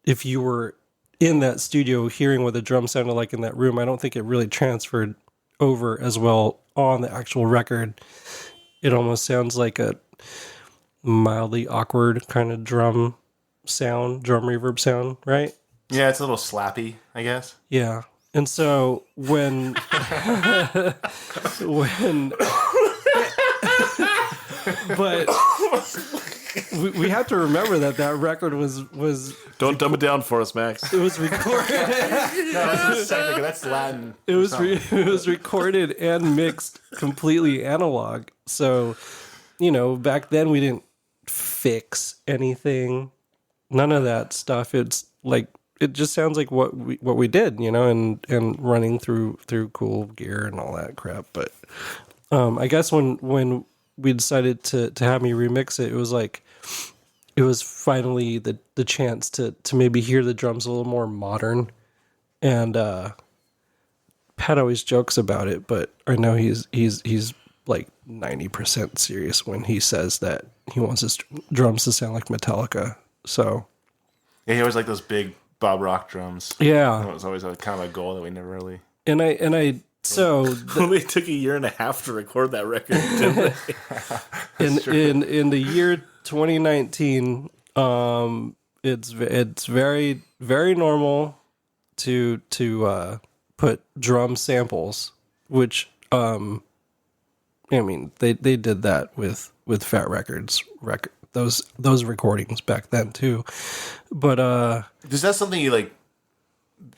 if you were in that studio hearing what the drum sounded like in that room, I don't think it really transferred over as well on the actual record. It almost sounds like a mildly awkward kind of drum reverb sound, right? Yeah, it's a little slappy, I guess. Yeah. And so when but we have to remember that record was Don't dumb it down for us, Max. it was recorded. That's Latin. It was recorded and mixed completely analog. So, back then we didn't fix anything. None of that stuff. It's like it just sounds like what we did, and running through cool gear and all that crap. But I guess when we decided to have me remix it, it was finally the chance to maybe hear the drums a little more modern. And Pat always jokes about it, but I know he's like 90% serious when he says that he wants his drums to sound like Metallica. So yeah, he always liked those big Bob Rock drums. Yeah, it was always kind of a goal that we never really. And I so they took a year and a half to record that record. Didn't they? in the year 2019, it's very very normal to put drum samples, which I mean they did that with Fat Records those recordings back then too, but is that something you like?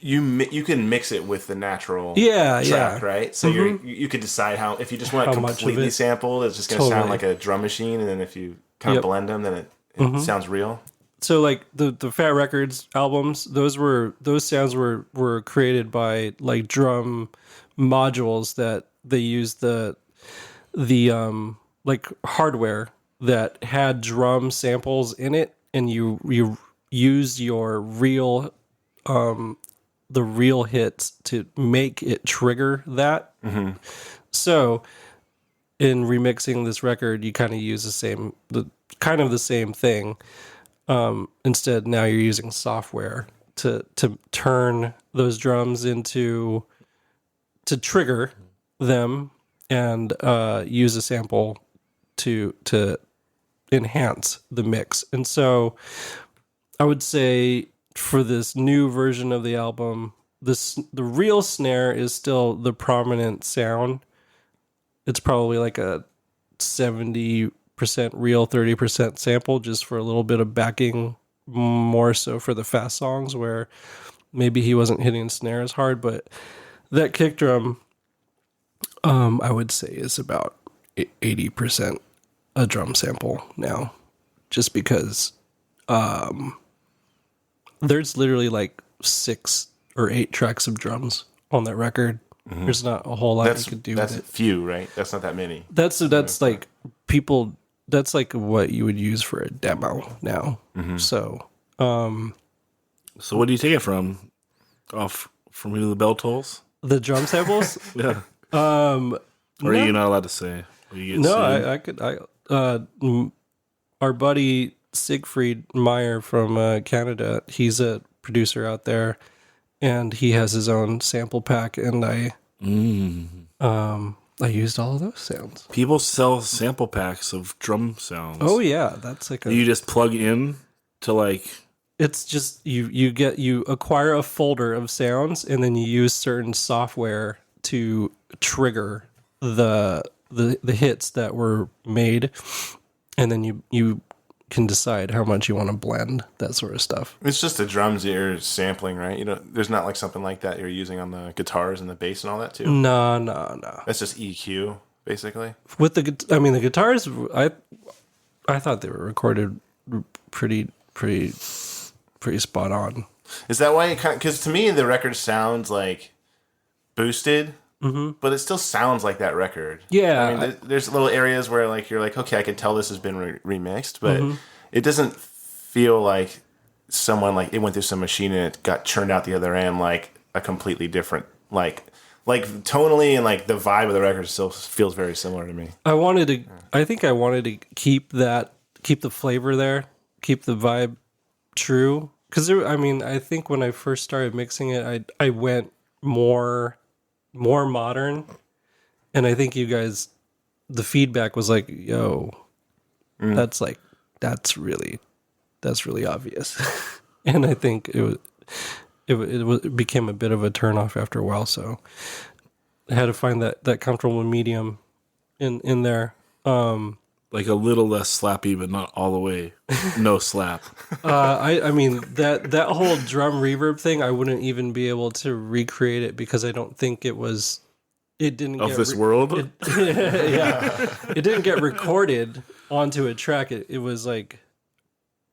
You can mix it with the natural track, right? So you could decide how, if you just want it completely sampled, it's just going to sound like a drum machine, and then if you kind of blend them, then it sounds real. So like the Fat Records albums, those sounds were created by like drum modules they used the like hardware that had drum samples in it, and you used your real the real hits to make it trigger that. So in remixing this record, you kind of use the same thing. Instead, now you're using software to turn those drums to trigger them, and use a sample to enhance the mix. And so I would say for this new version of the album, the real snare is still the prominent sound. It's probably like a 70% real, 30% sample, just for a little bit of backing, more so for the fast songs where maybe he wasn't hitting snare as hard. But that kick drum, I would say, is about 80% a drum sample now, just because there's literally like 6 or 8 tracks of drums on that record. There's not a whole lot you could do with it. That's few, right? That's not that many. That's like people. That's like what you would use for a demo now. So what do you take it from? Off from either the bell tolls? the drum samples. Yeah. Um, Or are you not allowed to say? Or you get no, sued? I could. Our buddy Siegfried Meyer from Canada, he's a producer out there, and he has his own sample pack, and I used all of those sounds. People sell sample packs of drum sounds. Oh yeah, that's like You just plug in to like. it's just you acquire a folder of sounds, and then you use certain software to trigger the hits that were made, and then you can decide how much you want to blend, that sort of stuff. It's just the drums that you're sampling, right? You know, there's not like something like that you're using on the guitars and the bass and all that too. No. That's just EQ, basically. With the guitars, I thought they were recorded pretty spot on. Is that why it kind of? Because to me, the record sounds like boosted, but it still sounds like that record. Yeah, I mean, there's little areas where like you're like, okay, I can tell this has been remixed, but it doesn't feel like someone like it went through some machine and it got churned out the other end like a completely different like tonally, and like the vibe of the record still feels very similar to me. I think I wanted to keep the flavor there, keep the vibe true. Because I think when I first started mixing it, I went more modern, and I think you guys, the feedback was like, "Yo, that's really obvious," and I think it became a bit of a turnoff after a while. So I had to find that comfortable medium in there. Like a little less slappy, but not all the way. No slap. I mean that whole drum reverb thing, I wouldn't even be able to recreate it because I don't think it didn't Of get this world? it didn't get recorded onto a track. It was like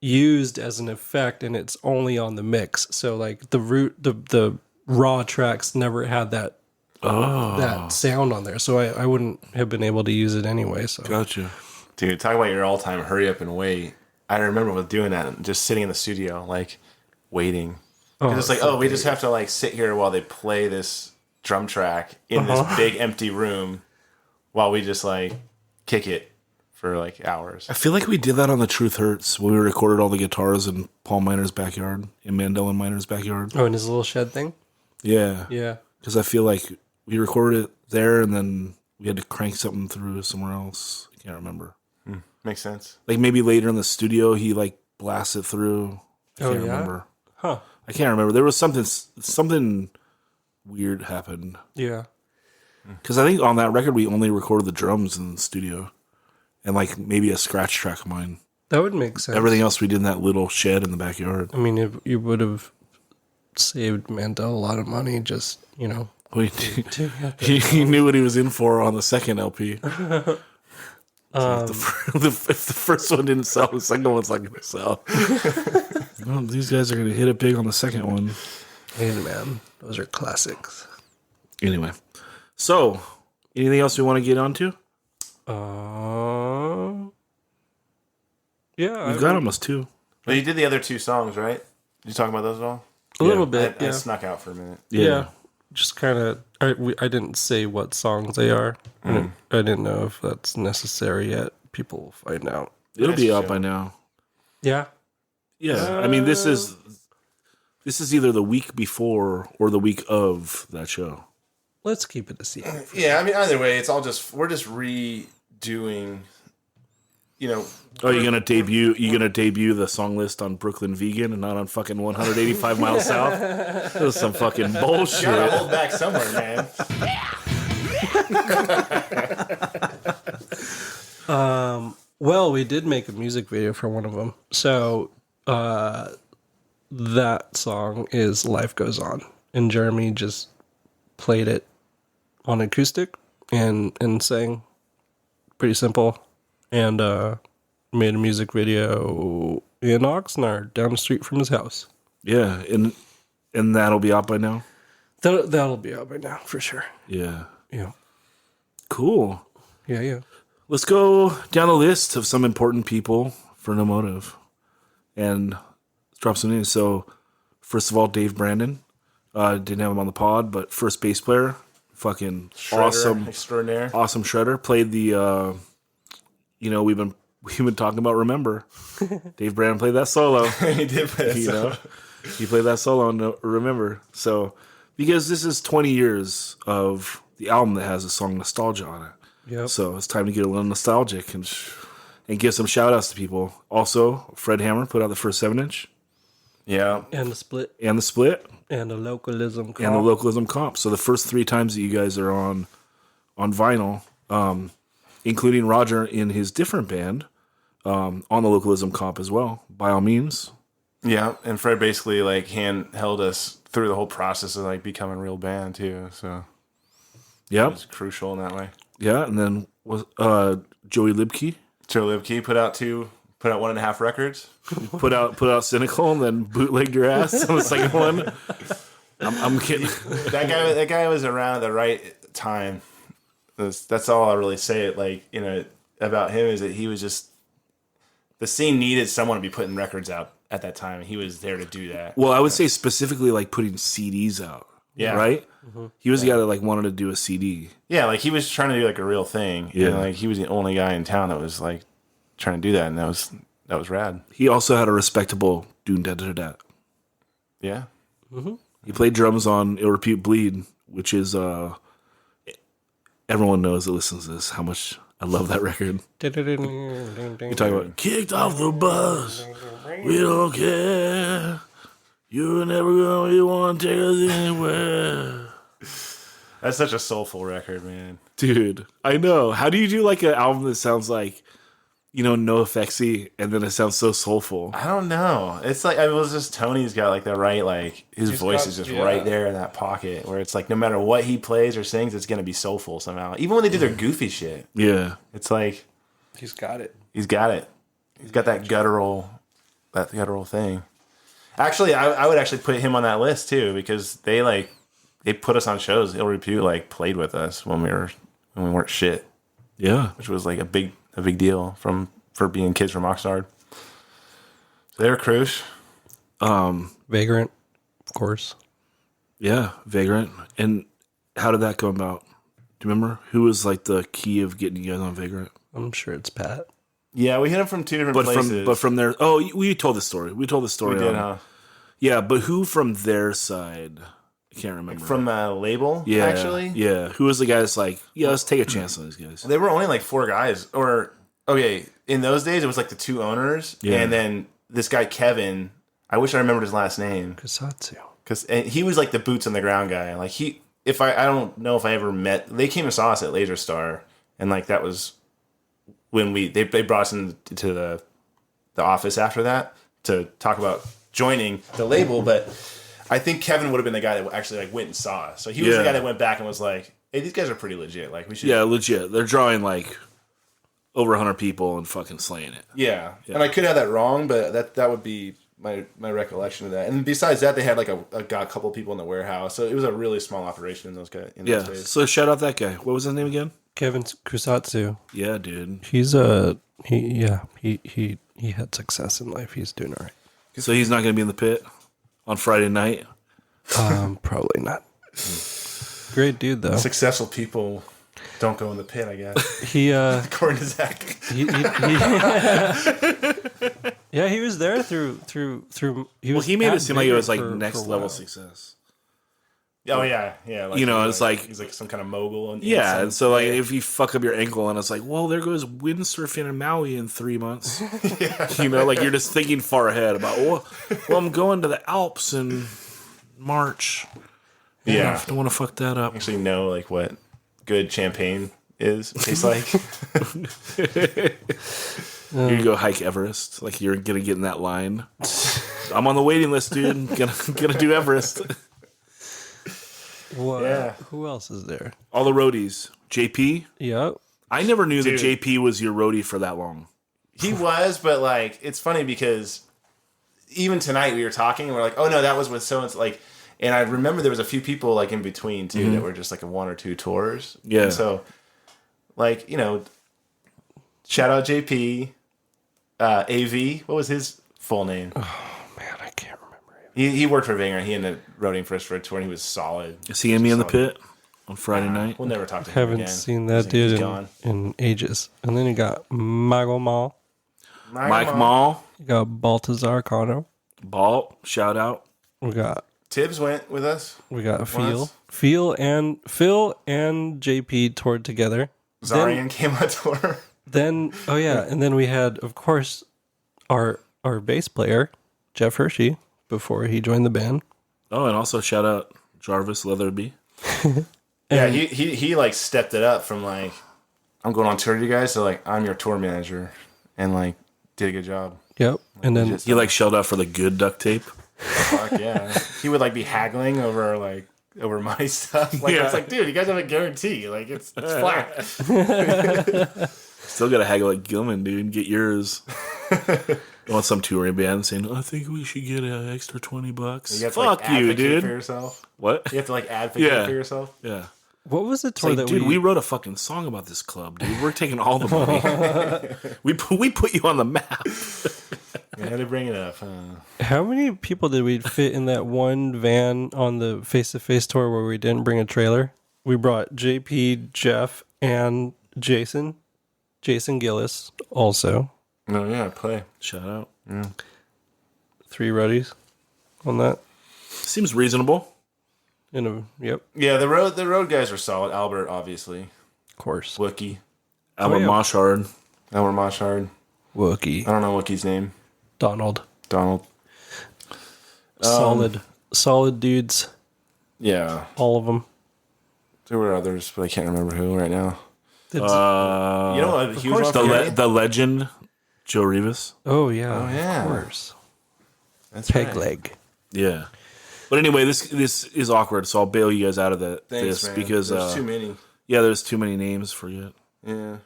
used as an effect, and it's only on the mix. So like the raw tracks never had that sound on there. So I wouldn't have been able to use it anyway. So Gotcha. Dude, talk about your all-time hurry up and wait. I remember doing that and just sitting in the studio, like, waiting. It's like, we just have to, like, sit here while they play this drum track in this big empty room while we just, like, kick it for, like, hours. I feel like we did that on The Truth Hurts when we recorded all the guitars in Paul Minor's backyard, in Mandela Minor's backyard. Oh, in his little shed thing? Yeah. Yeah. Because I feel like we recorded it there and then we had to crank something through somewhere else. I can't remember. Makes sense. Like maybe later in the studio he like blasted through. I can't remember. Huh. I can't remember. There was something weird happened. Yeah. Because I think on that record we only recorded the drums in the studio. And like maybe a scratch track of mine. That would make sense. Everything else we did in that little shed in the backyard. I mean, you would have saved Mandel a lot of money just, He knew what he was in for on the second LP. If the first one didn't sell, the second one's not going to sell. Well, these guys are going to hit it big on the second one. Hey, man, those are classics. Anyway, so Anything else we want to get onto? Yeah, We've got almost 2. But you did the other 2 songs, right? Did you talk about those at all? a little bit. I Yeah, snuck out for a minute. yeah. Just kind of. I didn't say what songs they are. I didn't know if that's necessary yet. People will find out. It'll be Nice out show. by now. Yeah. Yeah, I mean this is either the week before or the week of that show. Let's keep it a secret. Yeah, I mean, either way, it's all we're just redoing, Oh, you're gonna debut the song list on Brooklyn Vegan and not on fucking 185 miles south? That's some fucking bullshit. gotta hold back somewhere, man. Well, we did make a music video for one of them. So that song is Life Goes On. And Jeremy just played it on acoustic and sang. Pretty simple. And made a music video in Oxnard, down the street from his house. Yeah, and that'll be out by now. That'll be out by now, for sure. Yeah, Yeah. cool. Yeah. Let's go down the list of some important people for No Motive, and let's drop some news. So, first of all, Dave Brandon. Didn't have him on the pod, but first bass player, fucking Shredder awesome extraordinaire. awesome shredder. Played the, we've been talking about Remember. Dave Brandon played that solo. He did play that song. He played that solo on Remember. So, because this is 20 years of the album that has a song Nostalgia on it. Yep. So it's time to get a little nostalgic and give some shout outs to people. Also, Fred Hammer put out the first 7-inch Yeah. And the split. and the split And the localism. and the localism comp. So the first 3 times that you guys are on vinyl, including Roger in his different band, on the localism comp as well, by all means. Yeah, and Fred basically held us through the whole process of becoming a real band too. So it Yep. was crucial in that way. Yeah, and then was Joey Libke Joe Libke put out 1.5 records. put out Cynical and then bootlegged your ass on the second one. I'm kidding. That guy was around at the right time. That's all I really say. About him is that he was just the scene needed someone to be putting records out at that time. And he was there to do that. Well, I would say specifically putting CDs out. Yeah. Right? Mm-hmm. He was the guy that wanted to do a CD. Yeah, he was trying to do a real thing. Yeah. And he was the only guy in town that was trying to do that, and that was rad. He also had a respectable Doon Da Da Da. Yeah. He played drums on Ill Repute Bleed, which is everyone knows that listens to this how much I love that record. You talk about kicked off the bus. We don't care. You're never gonna want to take us anywhere. That's such a soulful record, man. Dude, I know. How do you do an album that sounds like, no effectsy, and then it sounds so soulful? I don't know. It's it was just Tony's got the right, his voice is just right there in that pocket where it's no matter what he plays or sings, it's going to be soulful somehow. Even when they do their goofy shit, Yeah. it's He's got it. he's got it. He's got that guttural thing. Actually, I would actually put him on that list too because they put us on shows. Ill Repute played with us when we weren't shit, Yeah. which was a big deal for being kids from Oxnard. So they were cruise. Vagrant, of course. Yeah, Vagrant. And how did that come about? Do you remember? Who was the key of getting you guys on Vagrant? I'm sure it's Pat. Yeah, we hit him from 2 different places. From their we told the story. We told the story. We did, huh? Yeah, but who from their side? I can't remember. From the label, yeah, actually? Yeah. Who was the guy that's let's take a chance on these guys? They were only 4 guys. In those days, it was the 2 owners. Yeah. And then this guy, Kevin, I wish I remembered his last name. Kasatsu. And he was the boots on the ground guy. I don't know if I ever met, they came and saw us at Laser Star. And that was when they brought us into the office after that to talk about joining the label. But I think Kevin would have been the guy that actually went and saw us. So he was the guy that went back and was hey, these guys are pretty legit. We should. Yeah, legit. They're drawing over 100 people and fucking slaying it. Yeah. And I could have that wrong, but that would be my recollection of that. And besides that, they had like a couple people in the warehouse, so it was a really small operation in those guys. Yeah. So shout out that guy. What was his name again? Kevin Kusatsu. Yeah, dude. He's he had success in life. He's doing all right. So he's not going to be in the pit on Friday night. Probably not. Great dude though. Successful people don't go in the pit, I guess. He According to Zach. yeah, he was there through. He made it seem like it was like next level success. Oh yeah. Like, you know, it's like he's like some kind of mogul. Yeah, and so like if you fuck up your ankle and it's like, well, there goes windsurfing in Maui in 3 months. You know, like you're just thinking far ahead about well, I'm going to the Alps in March. Yeah, I don't want to fuck that up. Actually, know like what good champagne tastes like. You go hike Everest, like you're gonna get in that line. I'm on the waiting list, dude. Gonna do Everest. What? Yeah. Who else is there? All the roadies. JP. Yep. I never knew Dude. that JP was your roadie for that long. He was, but like it's funny because even tonight we were talking and we're like, oh no, that was with so and so. Like, and I remember there was a few people like in between too that were just like 1 or 2 tours. Yeah. And so, like shout out JP, AV. What was his full name? Man, I can't remember. He worked for Vinger. He ended up roading for us for a tour, and he was solid. Is he in me in the pit on Friday night? We'll never talk to him Haven't again. seen that He's dude gone. in ages. And then you got Mago Mall. Mike Mall, You got Baltazar Cano. Balt, shout out. We got Tibbs went with us. Phil. Once. Phil and JP toured together. Zarian came on tour. Then and then we had, of course, our bass player, Jeff Hershey, before he joined the band. Oh, and also shout out Jarvis Leatherby. Yeah, he like stepped it up from like, I'm going on tour with you guys, so like I'm your tour manager, and like did a good job. Yep. And then He like shelled out for the good duct tape. Fuck yeah, he would like be haggling over my stuff. Like Yeah. it's like, dude, you guys have a guarantee. Like it's flat. Still gotta haggle like Gilman, dude. Get yours. I want some touring band saying, I think we should get an extra $20. You have to, Fuck like, you, advocate dude. For yourself. What? You have to like advocate Yeah. for yourself. Yeah. what was the It's tour like, that dude, we wrote a fucking song about this club, dude. We're taking all the money. we put you on the map. You had to bring it up. How many people did we fit in that one van on the face-to-face tour where we didn't bring a trailer? We brought JP, Jeff, and Jason Gillis also. No, yeah, play. Shout out. 3 roadies on that. Seems reasonable. Yep, Yeah, the road guys were solid. Albert, obviously. of course. Wookie. Albert yeah. Moshard. Albert Moshard. Wookie. I don't know Wookie's name. Donald. Donald. Solid dudes. Yeah. All of them. There were others, but I can't remember who right now. Uh, You know what? He was the legend, Joe Rivas. Oh, yeah. yeah. Of course. That's Peg right. leg. Yeah. But anyway, this is awkward, so I'll bail you guys out of Thanks, this man. because There's too many. Yeah, there's too many names for you. Yeah.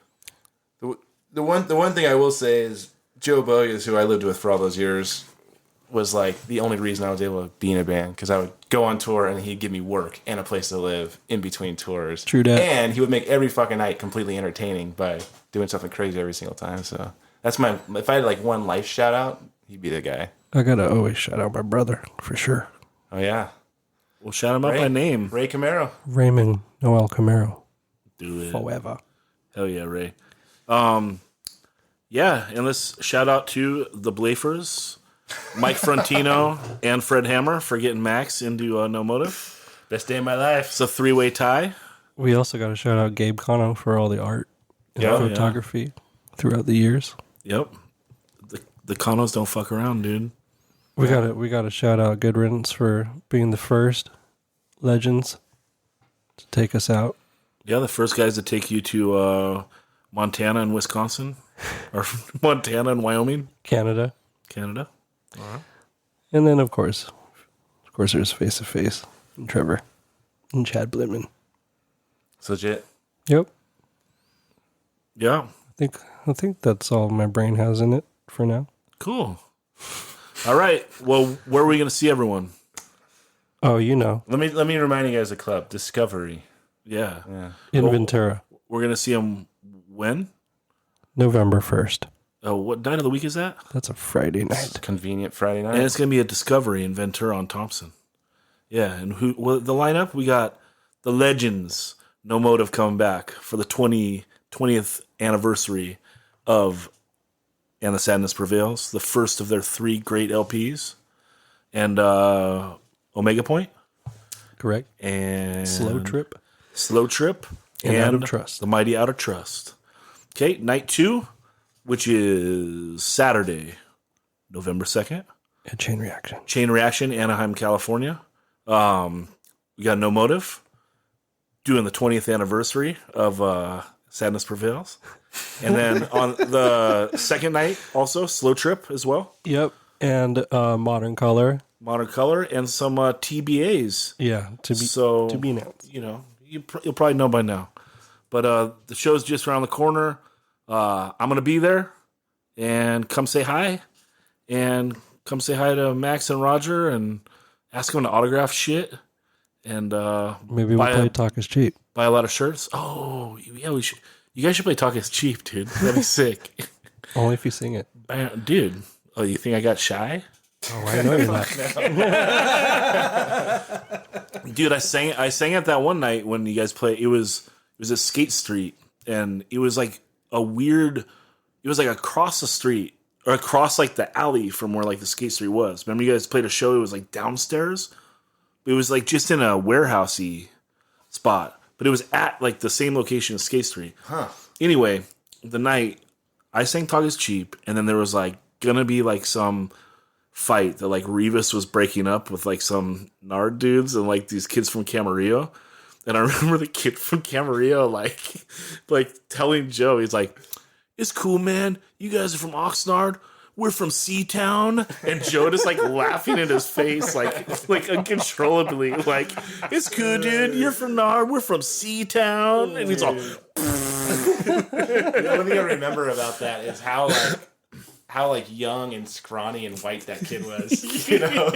The one thing I will say is Joe Bogus, who I lived with for all those years, was like the only reason I was able to be in a band, because I would go on tour and he'd give me work and a place to live in between tours. True dat. And he would make every fucking night completely entertaining by doing something crazy every single time. So that's if I had like one life shout out, he'd be the guy. I gotta always shout out my brother, for sure. Oh yeah. Well, shout him out by name. Ray Camaro. Raymond Noel Camaro. Do it. Forever. Hell yeah, Ray. Yeah, and let's shout out to the Blafers, Mike Frontino, and Fred Hammer for getting Max into No Motive. Best day of my life. It's a 3-way tie. We also gotta shout out Gabe Cano for all the art and Yeah. photography throughout the years. Yep. The Conos don't fuck around, dude. We gotta shout out Good Riddance for being the first legends to take us out. Yeah, the first guys to take you to Montana and Wisconsin, or Montana and Wyoming, Canada. Canada. And then of course there's Face to Face and Trevor and Chad Blitman. It's legit. Yep. Yeah, I think that's all my brain has in it for now. cool. All right. Well, where are we going to see everyone? Oh, you know, Let me remind you guys of the club Discovery. Yeah. in Ventura, We're going to see them when? November 1st. Oh, what night of the week is that? That's a Friday night. Convenient Friday night. And it's going to be a Discovery in Ventura on Thompson. Yeah. And the lineup? We got the Legends, No Motive coming back for the 20th anniversary of And the Sadness Prevails, the first of their 3 great LPs. And Omega Point. Correct. And Slow Trip. And Out of Trust. The Mighty Out of Trust. Okay, night 2, which is Saturday, November 2nd. And Chain Reaction. Chain Reaction, Anaheim, California. We got No Motive doing the 20th anniversary of Sadness Prevails. And then on the second night, also Slow Trip as well. Yep. And Modern Color. Modern Color and some TBAs. Yeah. To be announced. You know, you'll probably know by now. But the show's just around the corner. I'm going to be there. And come say hi. And come say hi to Max and Roger and ask them to autograph shit. And Maybe we'll play Talk is Cheap. buy a lot of shirts. Oh, yeah, we should. You guys should play Talk is Cheap, dude. That'd be sick. Only if you sing it. Dude. Oh, you think I got shy? Oh, I know you're not. Dude, I sang it that one night when you guys played. It was at Skate Street, and it was like a weird. It was like across the street or across like the alley from where like the Skate Street was. Remember, you guys played a show. It was like downstairs. It was like just in a warehousey spot, but it was at like the same location as Skate Street. Huh. Anyway, the night I sang "Talk Is Cheap," and then there was like gonna be like some fight that like Revis was breaking up with like some Nard dudes and like these kids from Camarillo. And I remember the kid from Camarillo like telling Joe, he's like, "It's cool, man. You guys are from Oxnard. We're from Seatown." And Joe just like laughing in his face, like uncontrollably, like, "It's cool, dude. You're from Nard. We're from Seatown." And he's all, The only thing I remember about that is how young and scrawny and white that kid was. You know,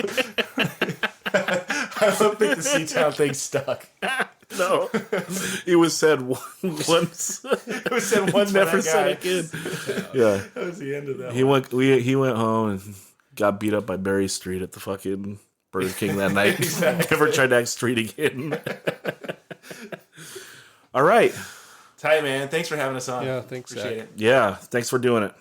I don't think the Seatown thing stuck. no. It was said once. It was said once, Never said again. Yeah. That was the end of that. He went home and got beat up by Berry Street at the fucking Burger King that night. Never tried to act street again. All right. Tight, man. Thanks for having us on. Yeah, thanks, Appreciate Zach. it. Yeah. Thanks for doing it.